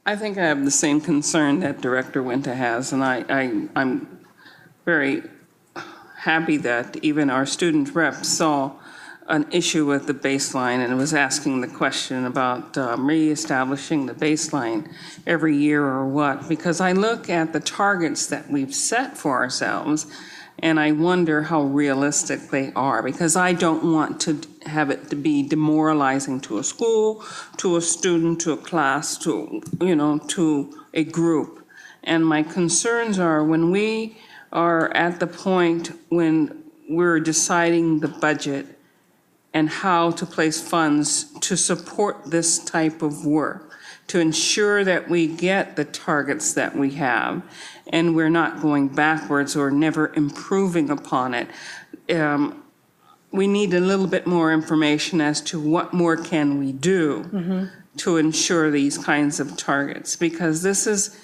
I think I have the same concern that Director Winter has, and I'm very happy that even our student rep saw an issue with the baseline and was asking the question about reestablishing the baseline every year or what, because I look at the targets that we've set for ourselves and I wonder how realistic they are, because I don't want to have it to be demoralizing to a school, to a student, to a class, to a group. And my concerns are when we are at the point when we're deciding the budget and how to place funds to support this type of work, to ensure that we get the targets that we have and we're not going backwards or never improving upon it. We need a little bit more information as to what more can we do to ensure these kinds of targets, because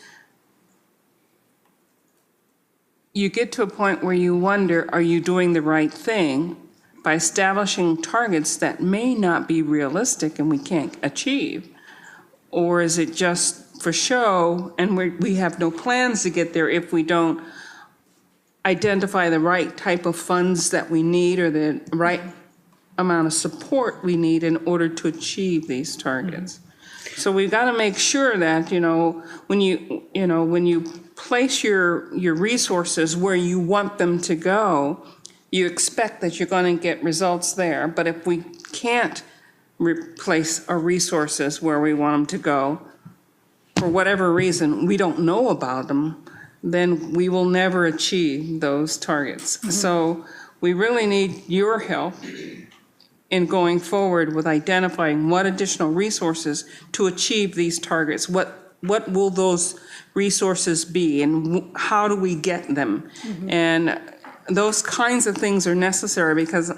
you get to a point where you wonder, are you doing the right thing by establishing targets that may not be realistic and we can't achieve? Or is it just for show and we have no plans to get there if we don't identify the right type of funds that we need or the right amount of support we need in order to achieve these targets? So we've got to make sure that, when you place your resources where you want them to go, you expect that you're going to get results there. But if we can't replace our resources where we want them to go, for whatever reason, we don't know about them, then we will never achieve those targets. So we really need your help in going forward with identifying what additional resources to achieve these targets. What will those resources be, and how do we get them? And those kinds of things are necessary, because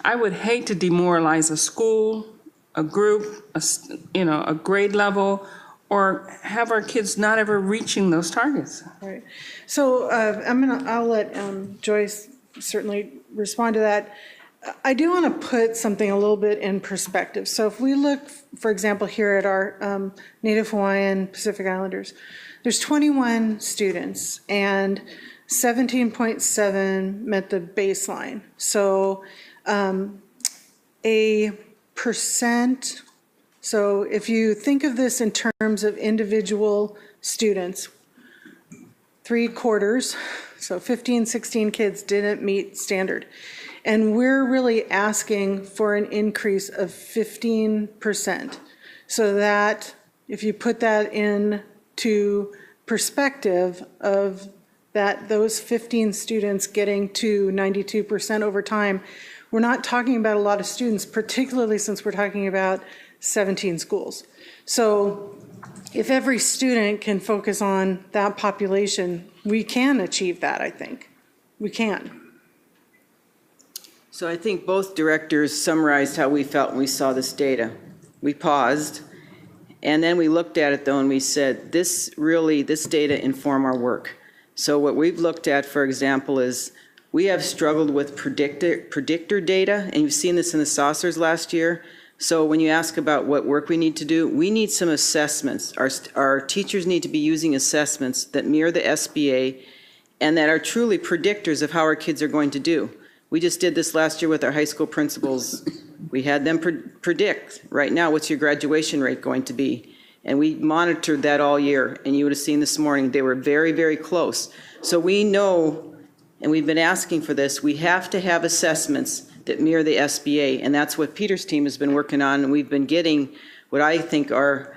I would hate to demoralize a school, a group, a grade level, or have our kids not ever reaching those targets. Right. So I'll let Joyce certainly respond to that. I do want to put something a little bit in perspective. So if we look, for example, here at our Native Hawaiian Pacific Islanders, there's 21 students and 17.7 met the baseline. So a percent, so if you think of this in terms of individual students, 3/4, so 15, 16 kids didn't meet standard. And we're really asking for an increase of 15%. So that if you put that into perspective of that those 15 students getting to 92% over time, we're not talking about a lot of students, particularly since we're talking about 17 schools. So if every student can focus on that population, we can achieve that, I think. We can. So I think both directors summarized how we felt when we saw this data. We paused, and then we looked at it though and we said, this data inform our work. So what we've looked at, for example, is we have struggled with predictor data, and you've seen this in the saucers last year. So when you ask about what work we need to do, we need some assessments. Our teachers need to be using assessments that mirror the SBA and that are truly predictors of how our kids are going to do. We just did this last year with our high school principals. We had them predict, right now, what's your graduation rate going to be? And we monitored that all year, and you would have seen this morning, they were very, very close. So we know, and we've been asking for this, we have to have assessments that mirror the SBA, and that's what Peter's team has been working on, and we've been getting what I think are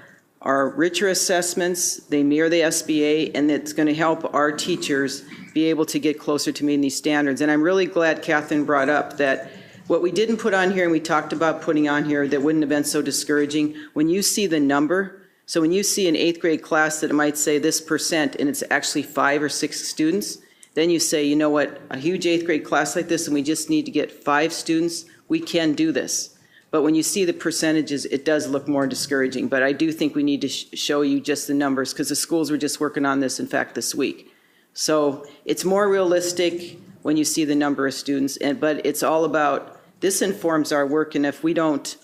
richer assessments. They mirror the SBA, and it's going to help our teachers be able to get closer to meeting these standards. And I'm really glad Catherine brought up that what we didn't put on here and we talked about putting on here that wouldn't have been so discouraging, when you see the number, so when you see an 8th grade class that it might say this percent and it's actually 5 or 6 students, then you say, you know what, a huge 8th grade class like this and we just need to get 5 students, we can do this. But when you see the percentages, it does look more discouraging. But I do think we need to show you just the numbers because the schools were just working on this, in fact, this week. So it's more realistic when you see the number of students, but it's all about, this informs our work, and if we don't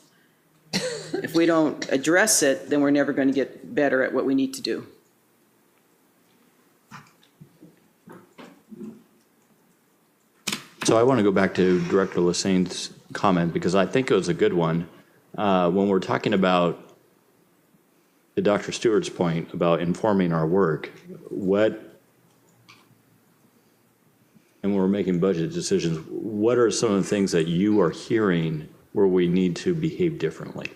address it, then we're never going to get better at what we need to do. So I want to go back to Director Lassane's comment because I think it was a good one. When we're talking about, to Dr. Stewart's point about informing our work, and we're making budget decisions, what are some of the things that you are hearing where we need to behave differently?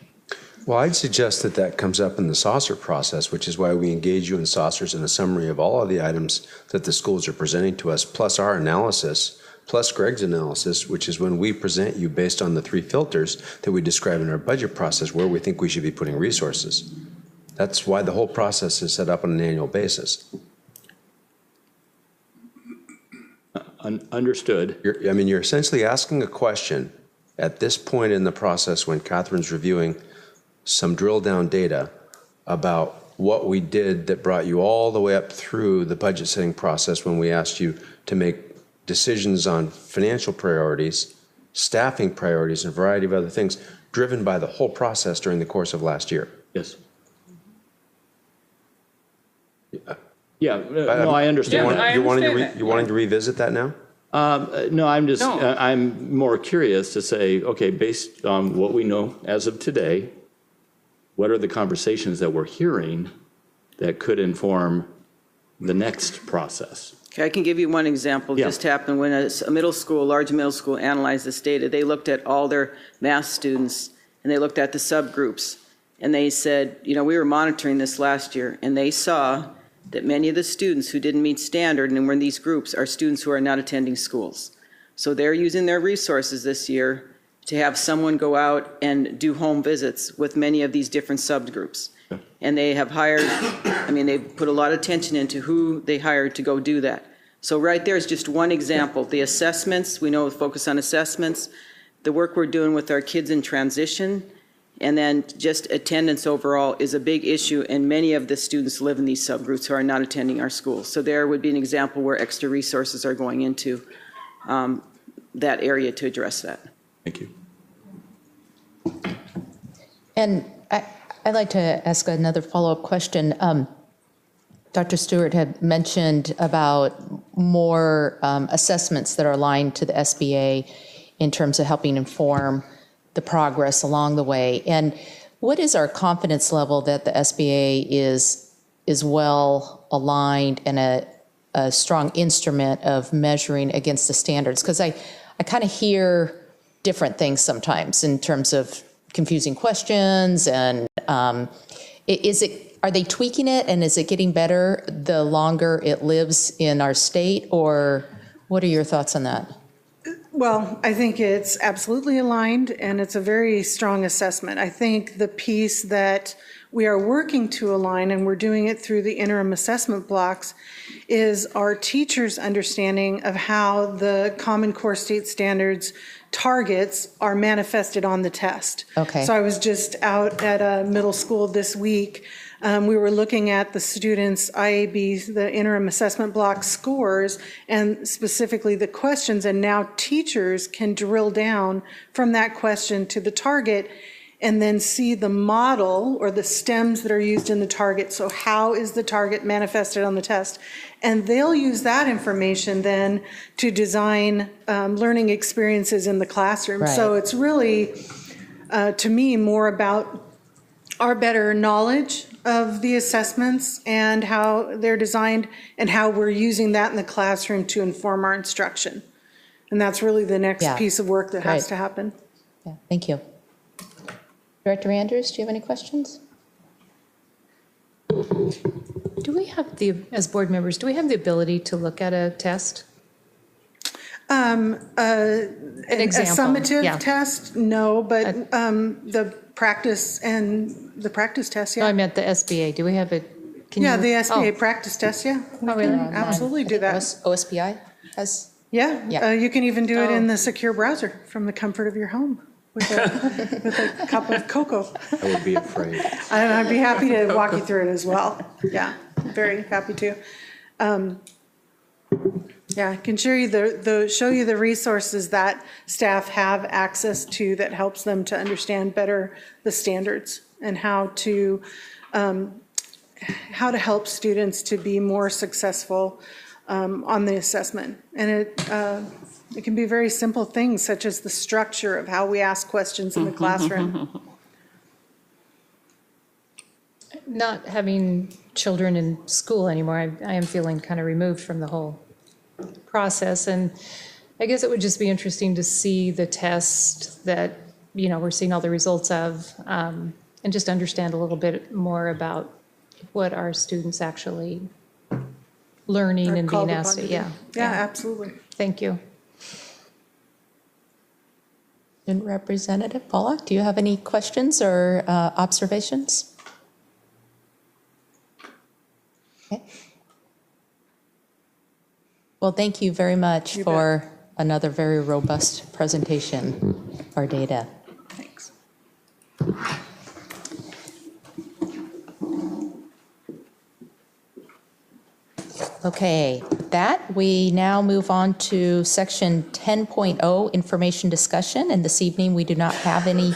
Well, I'd suggest that that comes up in the saucer process, which is why we engage you in saucers and a summary of all of the items that the schools are presenting to us, plus our analysis, plus Greg's analysis, which is when we present you based on the 3 filters that we describe in our budget process where we think we should be putting resources. That's why the whole process is set up on an annual basis. Understood. You're essentially asking a question at this point in the process when Catherine's reviewing some drill down data about what we did that brought you all the way up through the budget setting process when we asked you to make decisions on financial priorities, staffing priorities, and a variety of other things driven by the whole process during the course of last year. Yes. Yeah, no, I understand. You wanting to revisit that now? No, I'm more curious to say, okay, based on what we know as of today, what are the conversations that we're hearing that could inform the next process? Okay, I can give you one example. Yeah. Just happened when a large middle school analyzed this data. They looked at all their math students and they looked at the subgroups and they said, we were monitoring this last year and they saw that many of the students who didn't meet standard and were in these groups are students who are not attending schools. So they're using their resources this year to have someone go out and do home visits with many of these different subgroups. And they have hired, they've put a lot of attention into who they hired to go do that. So right there is just one example. The assessments, we know focus on assessments, the work we're doing with our kids in transition, and then just attendance overall is a big issue, and many of the students live in these subgroups who are not attending our schools. So there would be an example where extra resources are going into that area to address that. Thank you. And I'd like to ask another follow-up question. Dr. Stewart had mentioned about more assessments that are aligned to the SBA in terms of helping inform the progress along the way. And what is our confidence level that the SBA is well aligned and a strong instrument of measuring against the standards? Because I kind of hear different things sometimes in terms of confusing questions and are they tweaking it and is it getting better the longer it lives in our state, or what are your thoughts on that? Well, I think it's absolutely aligned and it's a very strong assessment. I think the piece that we are working to align, and we're doing it through the interim assessment blocks, is our teachers' understanding of how the Common Core State Standards targets are manifested on the test. Okay. So I was just out at a middle school this week. We were looking at the students' IABs, the interim assessment block scores, and specifically the questions, and now teachers can drill down from that question to the target and then see the model or the stems that are used in the target. So how is the target manifested on the test? And they'll use that information then to design learning experiences in the classroom. So it's really, to me, more about our better knowledge of the assessments and how they're designed and how we're using that in the classroom to inform our instruction. And that's really the next piece of work that has to happen. Yeah, thank you. Director Andrews, do you have any questions? Do we have as board members, do we have the ability to look at a test? An example, A summative yeah. test, no, but the practice test, No, I yeah. meant the SBA. Do we have it? Yeah, the SBA practice test, yeah. We Oh, really? can absolutely do that. OSPI has? Yeah, Yeah. you can even do it in the secure browser from the comfort of your home with a cup of cocoa. I would be afraid. And I'd be happy to walk you through it as well. Yeah, very happy to. Yeah, I can show you the resources that staff have access to that helps them to understand better the standards and how to help students to be more successful on the assessment. And it can be very simple things such as the structure of how we ask questions in the classroom. Not having children in school anymore, I am feeling kind of removed from the whole process. And I guess it would just be interesting to see the test that, we're seeing all the results of, and just understand a little bit more about what our students actually learning and being asked to, Yeah, absolutely. Thank you. And Representative Pollock, do you have any questions or observations? Okay. Well, thank you very much for another very robust presentation of our data. Thanks. Okay, we now move on to section 10.0, information discussion. And this evening, we do not have any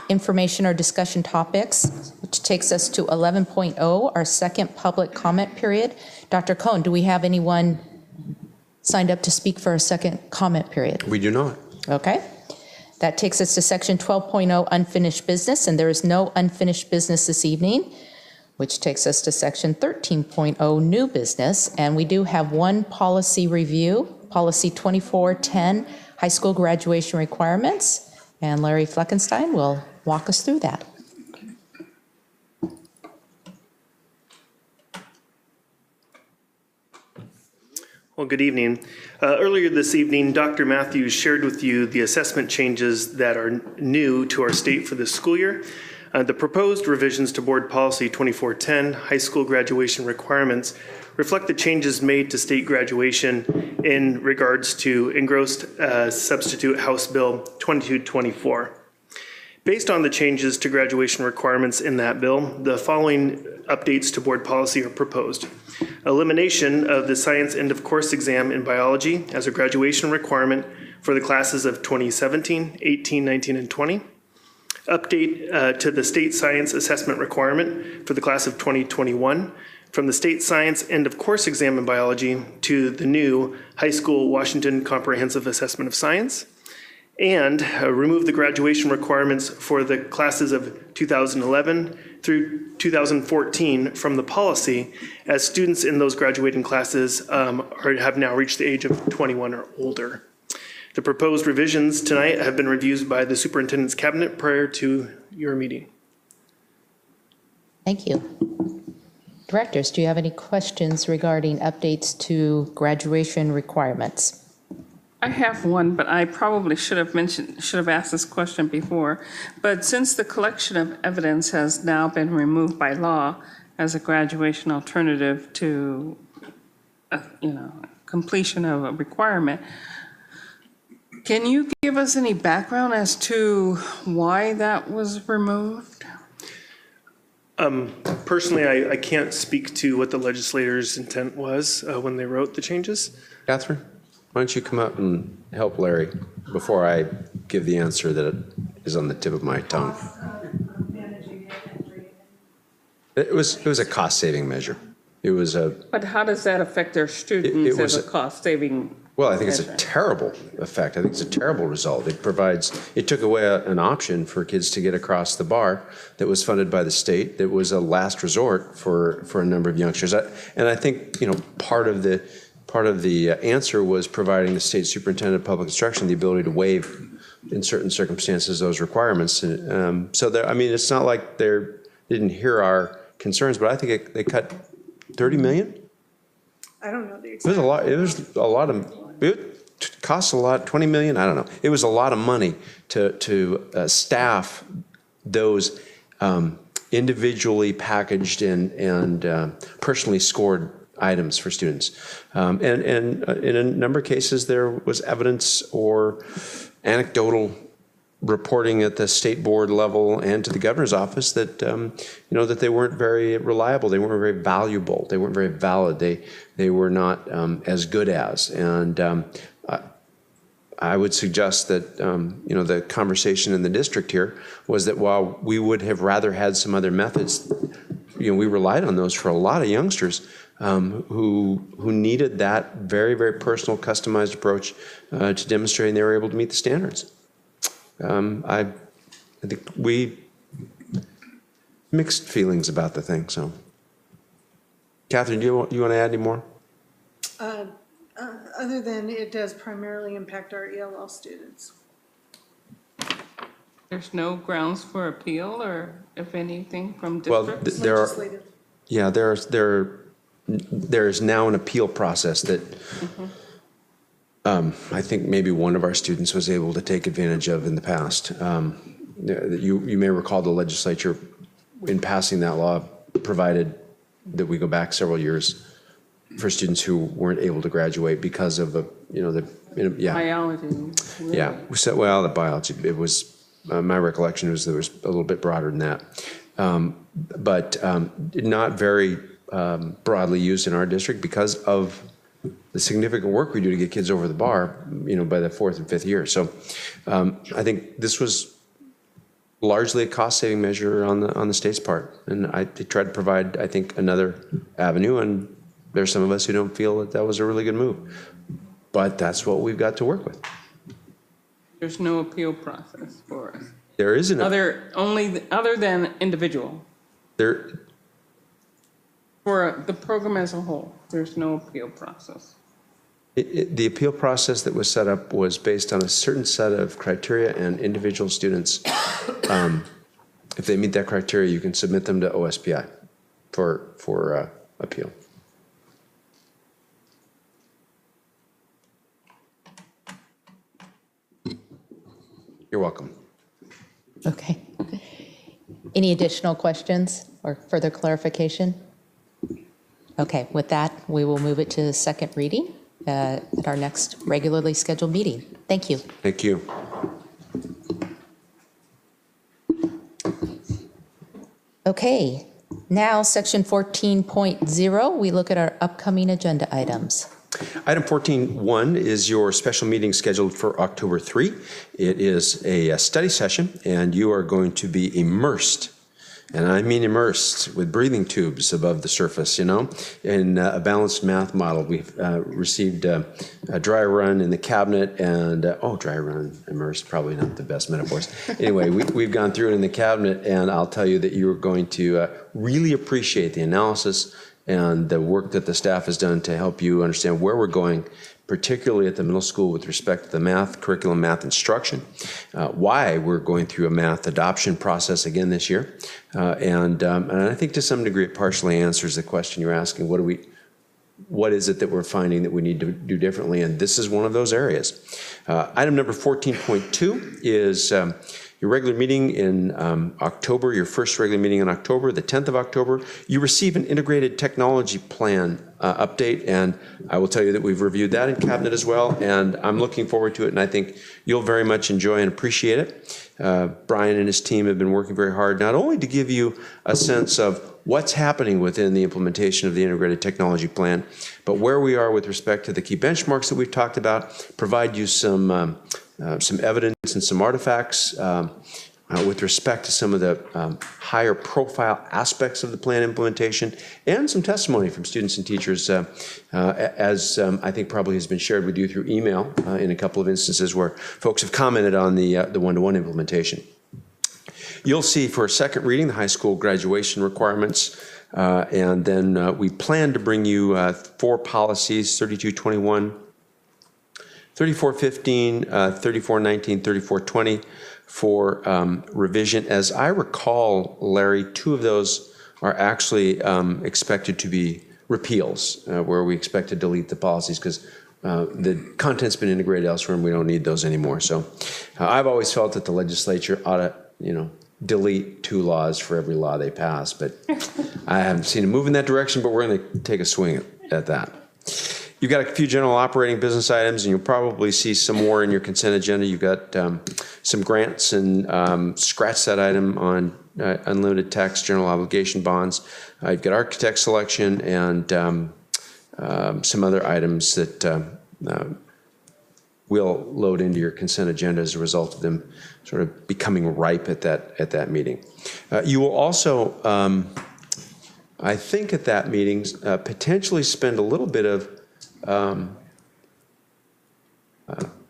information or discussion topics, which takes us to 11.0, our second public comment period. Dr. Cohn, do we have anyone signed up to speak for a second comment period? We do not. Okay. That takes us to section 12.0, unfinished business, and there is no unfinished business this evening, which takes us to section 13.0, new business. And we do have one policy review, policy 2410, high school graduation requirements. And Larry Fleckenstein will walk us through that. Well, good evening. Earlier this evening, Dr. Matthews shared with you the assessment changes that are new to our state for this school year. The proposed revisions to Board Policy 2410, high school graduation requirements, reflect the changes made to state graduation in regards to engrossed substitute House Bill 2224. Based on the changes to graduation requirements in that bill, the following updates to board policy are proposed. Elimination of the science end of course exam in biology as a graduation requirement for the classes of 2017, 18, 19, and 20. Update to the state science assessment requirement for the class of 2021 from the state science end of course exam in biology to the new high school Washington Comprehensive Assessment of Science. And remove the graduation requirements for the classes of 2011 through 2014 from the policy, as students in those graduating classes have now reached the age of 21 or older. The proposed revisions tonight have been reviewed by the superintendent's cabinet prior to your meeting. Thank you. Directors, do you have any questions regarding updates to graduation requirements? I have one, but I probably should have asked this question before. But since the collection of evidence has now been removed by law as a graduation alternative to, completion of a requirement, can you give us any background as to why that was removed? Personally, I can't speak to what the legislators' intent was when they wrote the changes. Catherine, why don't you come up and help Larry before I give the answer that is on the tip of my tongue? It was a cost-saving measure. It was a, But how does that affect their It students was as a cost-saving? well, I think it's a measure? terrible effect. I think it's a terrible result. It took away an option for kids to get across the bar that was funded by the state, that was a last resort for a number of youngsters. And I think, part of the answer was providing the state superintendent of public instruction the ability to waive, in certain circumstances, those requirements. It's not like they didn't hear our concerns, but I think they cut 30 million. I don't know the It was exact. a lot. It was a lot of. It costs a lot. 20 million. I don't know. It was a lot of money to staff those individually packaged and personally scored items for students. And in a number of cases, there was evidence or anecdotal reporting at the state board level and to the governor's office that that they weren't very reliable, they weren't very valuable, they weren't very valid, they were not as good as. And I would suggest that the conversation in the district here was that while we would have rather had some other methods, we relied on those for a lot of youngsters who needed that very, very personal, customized approach to demonstrating they were able to meet the standards. I think we mixed feelings about the thing. So, Catherine, do you want to add any more? Other than it does primarily impact our ELL students. There's no grounds for appeal or, if anything, from Well, districts? there are. Legislative. Yeah, there is now an appeal process that I think maybe one of our students was able to take advantage of in the past. You may recall the legislature, in passing that law, provided that we go back several years for students who weren't able to graduate because of Biology. Really? Yeah, we said, well, the biology, it was, my recollection was there was a little bit broader than that. But not very broadly used in our district because of the significant work we do to get kids over the bar, by the 4th and 5th year. So I think this was largely a cost-saving measure on the state's part. And they tried to provide, I think, another avenue. And there's some of us who don't feel that was a really good move. But that's what we've got to work with. There's no appeal process for us. There isn't. Other than individual. There. For the program as a whole, there's no appeal process. The appeal process that was set up was based on a certain set of criteria, and individual students, if they meet that criteria, you can submit them to OSPI for appeal. You're welcome. Okay. Any additional questions or further clarification? Okay, with that, we will move it to second reading at our next regularly scheduled meeting. Thank you. Thank you. Okay, now section 14.0, we look at our upcoming agenda items. Item 14.1 is your special meeting scheduled for October 3. It is a study session, and you are going to be immersed, and I mean immersed, with breathing tubes above the surface, in a balanced math model. We've received a dry run in the cabinet, and dry run, immersed, probably not the best metaphors. Anyway, we've gone through it in the cabinet, and I'll tell you that you're going to really appreciate the analysis and the work that the staff has done to help you understand where we're going, particularly at the middle school with respect to the math curriculum, math instruction, why we're going through a math adoption process again this year. And I think to some degree it partially answers the question you're asking, what is it that we're finding that we need to do differently? And this is one of those areas. Item number 14.2 is your regular meeting in October, your first regular meeting in October, the 10th of October. You receive an integrated technology plan update, and I will tell you that we've reviewed that in cabinet as well, and I'm looking forward to it, and I think you'll very much enjoy and appreciate it. Brian and his team have been working very hard, not only to give you a sense of what's happening within the implementation of the integrated technology plan, but where we are with respect to the key benchmarks that we've talked about, provide you some evidence and some artifacts. with respect to some of the higher profile aspects of the plan implementation, and some testimony from students and teachers, as I think probably has been shared with you through email in a couple of instances where folks have commented on the one-to-one implementation. You'll see for a second reading the high school graduation requirements, and then we plan to bring you 4 policies, 3221, 3415, 3419, 3420, for revision. As I recall, Larry, 2 of those are actually expected to be repeals, where we expect to delete the policies because the content's been integrated elsewhere and we don't need those anymore. So I've always felt that the legislature ought to, delete 2 laws for every law they pass, but I haven't seen a move in that direction, but we're going to take a swing at that. You've got a few general operating business items, and you'll probably see some more in your consent agenda. You've got some grants, and scratch that item on unlimited tax general obligation bonds. You've got architect selection and some other items that will load into your consent agenda as a result of them sort of becoming ripe at that meeting. You will also, I think at that meeting, potentially spend a little bit of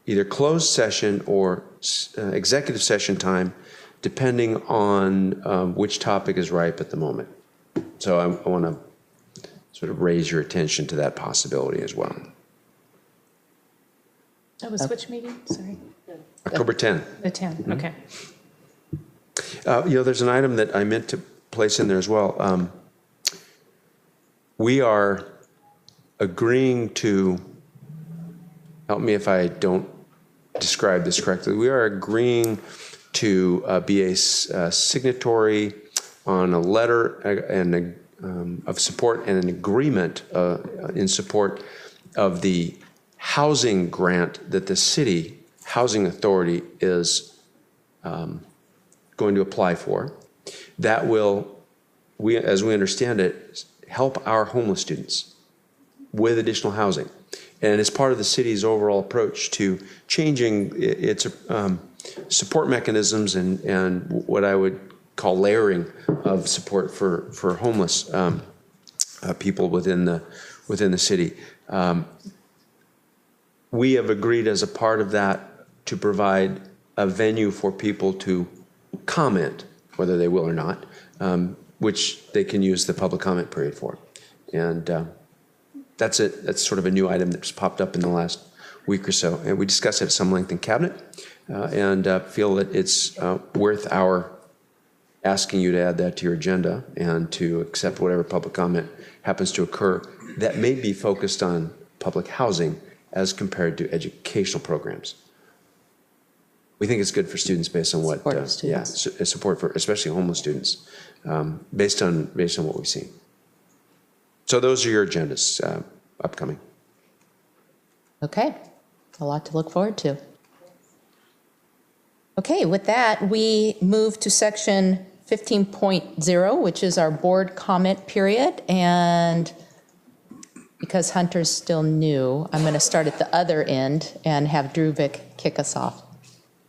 either closed session or executive session time, depending on which topic is ripe at the moment. So I want to sort of raise your attention to that possibility as well. That was which meeting? Sorry. October 10. The 10, okay. There's an item that I meant to place in there as well. We are agreeing to, help me if I don't describe this correctly, we are agreeing to be a signatory on a letter of support and an agreement in support of the housing grant that the city housing authority is going to apply for. That will, as we understand it, help our homeless students with additional housing. And it's part of the city's overall approach to changing its support mechanisms and what I would call layering of support for homeless people within the city. We have agreed as a part of that to provide a venue for people to comment, whether they will or not, which they can use the public comment period for. And that's it. That's sort of a new item that's popped up in the last week or so. And we discussed it at some length in cabinet and feel that it's worth our asking you to add that to your agenda and to accept whatever public comment happens to occur that may be focused on public housing as compared to educational programs. We think it's good for students based on what, support for especially homeless students, based on what we've seen. So those are your agendas upcoming. Okay, a lot to look forward to. Okay, with that, we move to section 15.0, which is our board comment period. And because Hunter's still new, I'm going to start at the other end and have Druvik kick us off.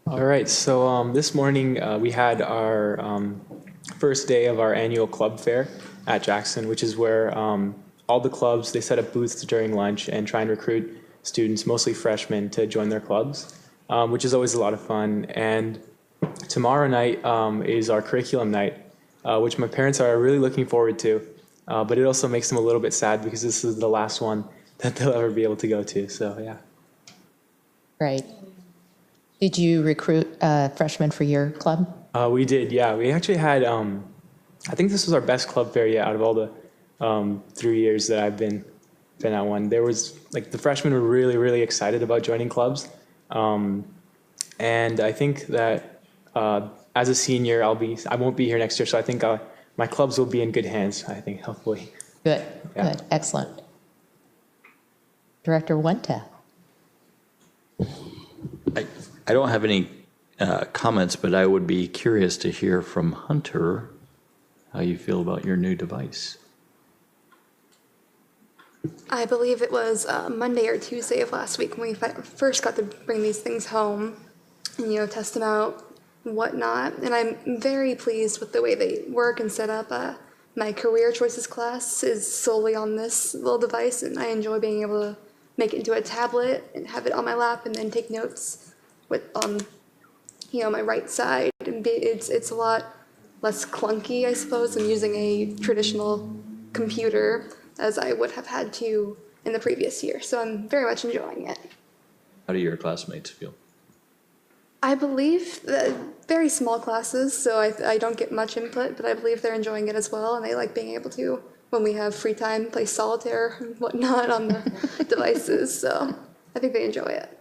All right, so this morning we had our first day of our annual club fair at Jackson, which is where all the clubs, they set up booths during lunch and try and recruit students, mostly freshmen, to join their clubs, which is always a lot of fun. And tomorrow night is our curriculum night, which my parents are really looking forward to. But it also makes them a little bit sad because this is the last one that they'll ever be able to go to. So, yeah. Great. Did you recruit freshmen for your club? We did, yeah. We actually had, I think this was our best club fair yet out of all the 3 years that I've been at one. There was, the freshmen were really, really excited about joining clubs. And I think that as a senior, I won't be here next year, so I think my clubs will be in good hands, I think, hopefully. Good, good, excellent. Director Wenta. I don't have any comments, but I would be curious to hear from Hunter how you feel about your new device. I believe it was Monday or Tuesday of last week when we first got to bring these things home and, test them out. whatnot. And I'm very pleased with the way they work and set up. My career choices class is solely on this little device, and I enjoy being able to make it into a tablet and have it on my lap and then take notes with my right side. And it's a lot less clunky, I suppose, than using a traditional computer as I would have had to in the previous year. So I'm very much enjoying it. How do your classmates feel? I believe that very small classes, so I don't get much input, but I believe they're enjoying it as well, and they like being able to, when we have free time, play solitaire and whatnot on the devices. So I think they enjoy it.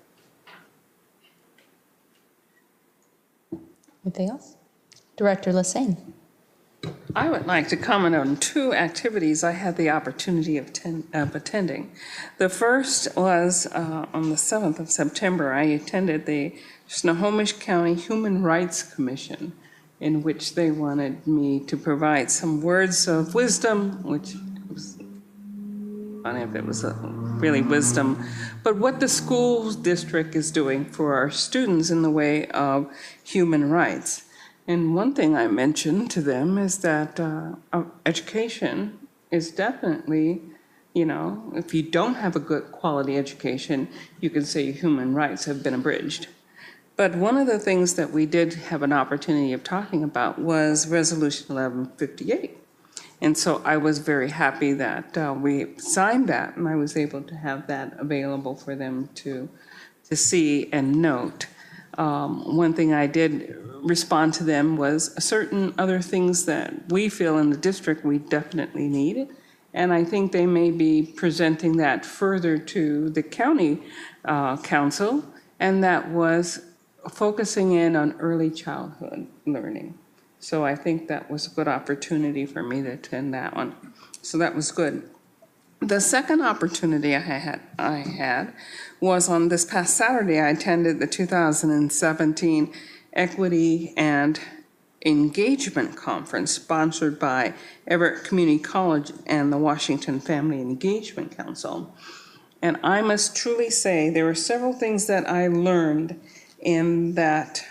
Anything else? Director Lassane. I would like to comment on two activities I had the opportunity of attending. The first was on the 7th of September. I attended the Snohomish County Human Rights Commission, in which they wanted me to provide some words of wisdom, which was, I don't know if it was really wisdom, but what the school district is doing for our students in the way of human rights. And one thing I mentioned to them is that education is definitely, if you don't have a good quality education, you can say human rights have been abridged. But one of the things that we did have an opportunity of talking about was Resolution 1158. And so I was very happy that we signed that, and I was able to have that available for them to see and note. One thing I did respond to them was certain other things that we feel in the district we definitely need. And I think they may be presenting that further to the county council, and that was focusing in on early childhood learning. So I think that was a good opportunity for me to attend that one. So that was good. The second opportunity I had was on this past Saturday. I attended the 2017 Equity and Engagement Conference sponsored by Everett Community College and the Washington Family Engagement Council. And I must truly say there were several things that I learned in that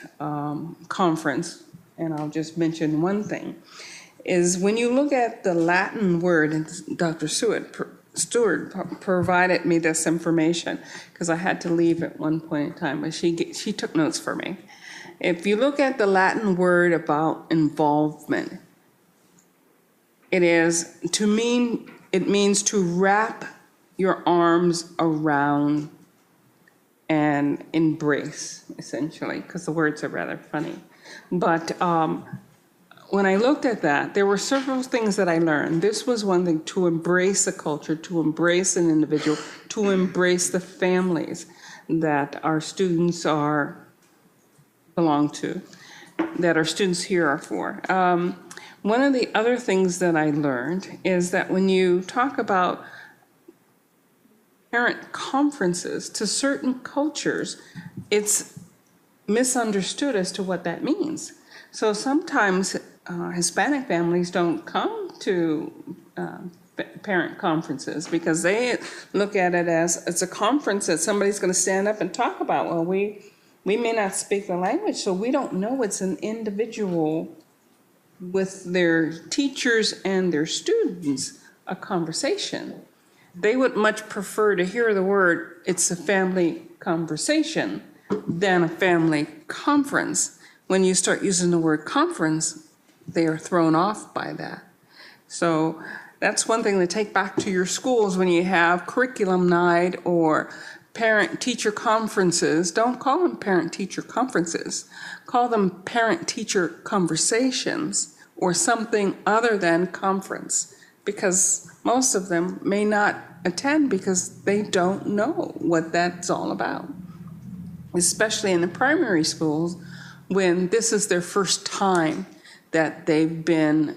conference, and I'll just mention one thing, is when you look at the Latin word, and Dr. Stewart provided me this information because I had to leave at one point in time, but she took notes for me. If you look at the Latin word about involvement, it means to wrap your arms around and embrace, essentially, because the words are rather funny. But when I looked at that, there were several things that I learned. This was one thing: to embrace the culture, to embrace an individual, to embrace the families that our students belong to, that our students here are for. One of the other things that I learned is that when you talk about parent conferences, to certain cultures, it's misunderstood as to what that means. So sometimes Hispanic families don't come to parent conferences because they look at it as it's a conference that somebody's going to stand up and talk about. Well, we may not speak the language, so we don't know it's an individual with their teachers and their students, a conversation. They would much prefer to hear the word, it's a family conversation, than a family conference. When you start using the word conference, they are thrown off by that. So that's one thing to take back to your schools when you have curriculum night or parent-teacher conferences. Don't call them parent-teacher conferences. Call them parent-teacher conversations or something other than conference, because most of them may not attend because they don't know what that's all about, especially in the primary schools when this is their first time that they've been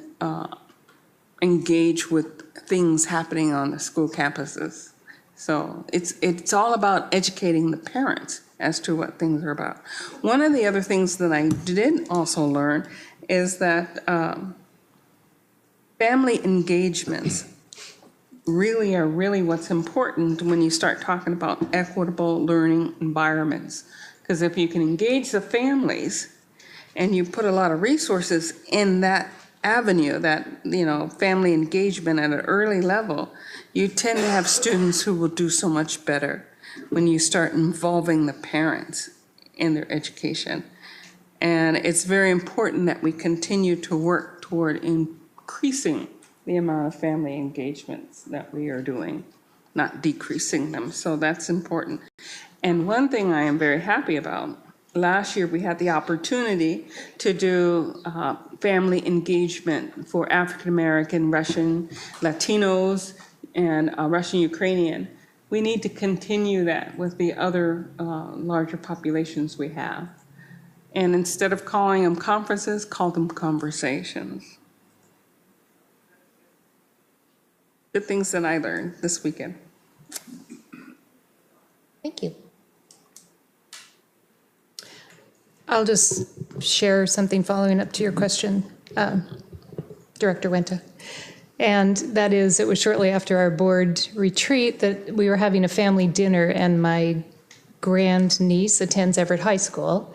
engaged with things happening on the school campuses. So it's all about educating the parents as to what things are about. One of the other things that I did also learn is that family engagements really are what's important when you start talking about equitable learning environments. Because if you can engage the families and you put a lot of resources in that avenue, that, family engagement at an early level, you tend to have students who will do so much better when you start involving the parents in their education. And it's very important that we continue to work toward increasing the amount of family engagements that we are doing, not decreasing them. So that's important. And one thing I am very happy about, last year we had the opportunity to do family engagement for African American, Russian, Latinos, and Russian Ukrainian. We need to continue that with the other larger populations we have. And instead of calling them conferences, call them conversations. Good things that I learned this weekend. Thank you. I'll just share something following up to your question, Director Wenta. And that is, it was shortly after our board retreat that we were having a family dinner, and my grandniece attends Everett High School.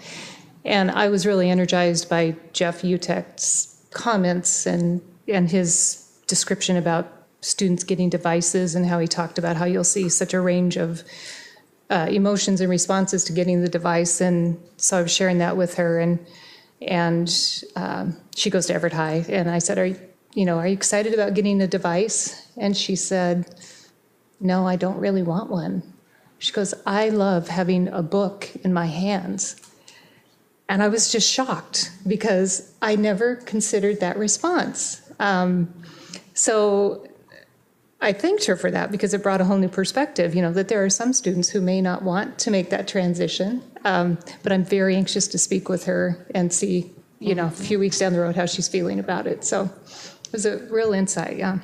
And I was really energized by Jeff Utek's comments and his description about students getting devices, and how he talked about how you'll see such a range of emotions and responses to getting the device. And so I was sharing that with her, and she goes to Everett High, and I said, are you excited about getting a device? And she said, no, I don't really want one. She goes, I love having a book in my hands. And I was just shocked because I never considered that response. So I thanked her for that, because it brought a whole new perspective, that there are some students who may not want to make that transition. But I'm very anxious to speak with her and see, a few weeks down the road how she's feeling about it. So it was a real insight, yeah.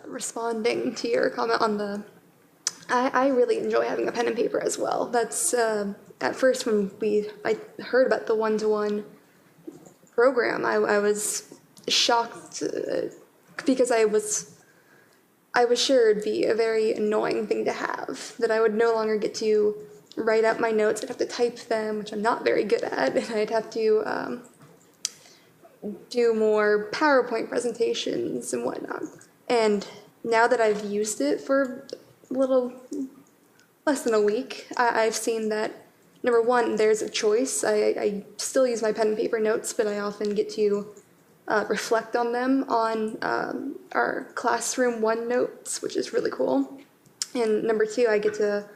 Responding to your comment on I really enjoy having a pen and paper as well. That's, at first when I heard about the one-to-one program, I was shocked because I was sure it'd be a very annoying thing to have, that I would no longer get to write out my notes. I'd have to type them, which I'm not very good at, and I'd have to do more PowerPoint presentations and whatnot. And now that I've used it for a little less than a week, I've seen that, number one, there's a choice. I still use my pen and paper notes, but I often get to reflect on them on our classroom OneNotes, which is really cool. And number two, I get to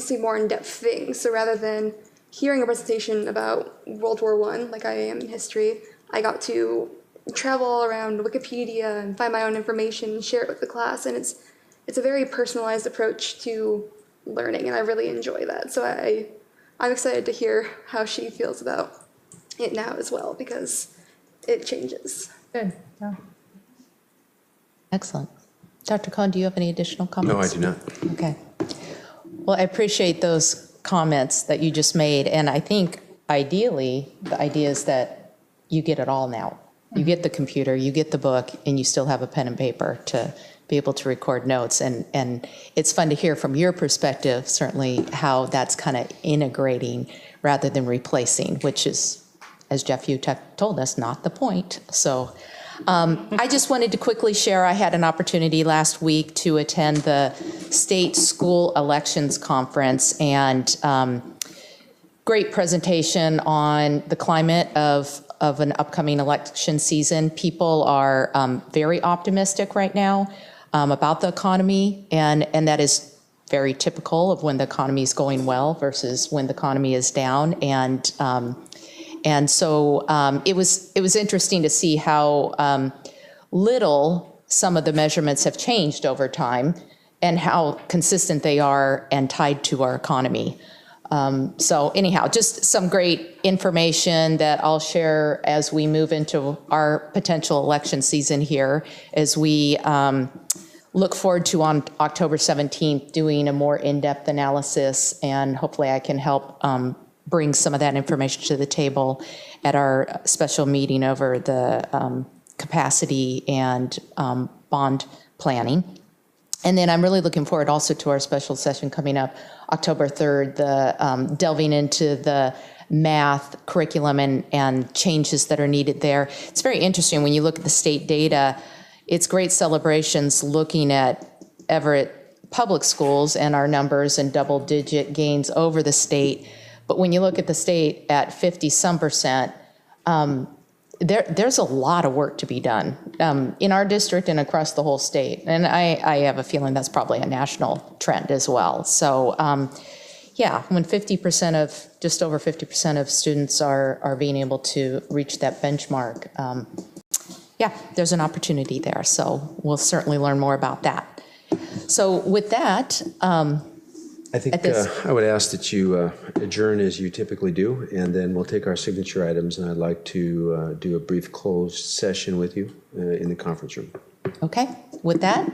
see more in-depth things. So rather than hearing a presentation about World War I, like I am in history, I got to travel all around Wikipedia and find my own information and share it with the class. And it's a very personalized approach to learning, and I really enjoy that. So I'm excited to hear how she feels about it now as well, because it changes. Good. Yeah. Excellent. Dr. Cohn, do you have any additional comments? No, I do not. Okay. Well, I appreciate those comments that you just made, and I think ideally the idea is that you get it all now. You get the computer, you get the book, and you still have a pen and paper to be able to record notes. And it's fun to hear from your perspective, certainly, how that's kind of integrating rather than replacing, which is, as Jeff Utek told us, not the point. So I just wanted to quickly share, I had an opportunity last week to attend the State School Elections Conference, and great presentation on the climate of an upcoming election season. People are very optimistic right now about the economy, and that is very typical of when the economy is going well versus when the economy is down. And so it was interesting to see how little some of the measurements have changed over time, and how consistent they are and tied to our economy. So anyhow, just some great information that I'll share as we move into our potential election season here, as we look forward to on October 17th doing a more in-depth analysis, and hopefully I can help bring some of that information to the table at our special meeting over the capacity and bond planning. And then I'm really looking forward also to our special session coming up October 3rd, the delving into the math curriculum and changes that are needed there. It's very interesting when you look at the state data. It's great celebrations looking at Everett public schools and our numbers and double-digit gains over the state. But when you look at the state at 50-some%, there's a lot of work to be done in our district and across the whole state. And I have a feeling that's probably a national trend as well. So yeah, when 50% of, just over 50% of students are being able to reach that benchmark, yeah, there's an opportunity there. So we'll certainly learn more about that. So with that, I think I would ask that you adjourn as you typically do, and then we'll take our signature items, and I'd like to do a brief closed session with you in the conference room. okay, with that,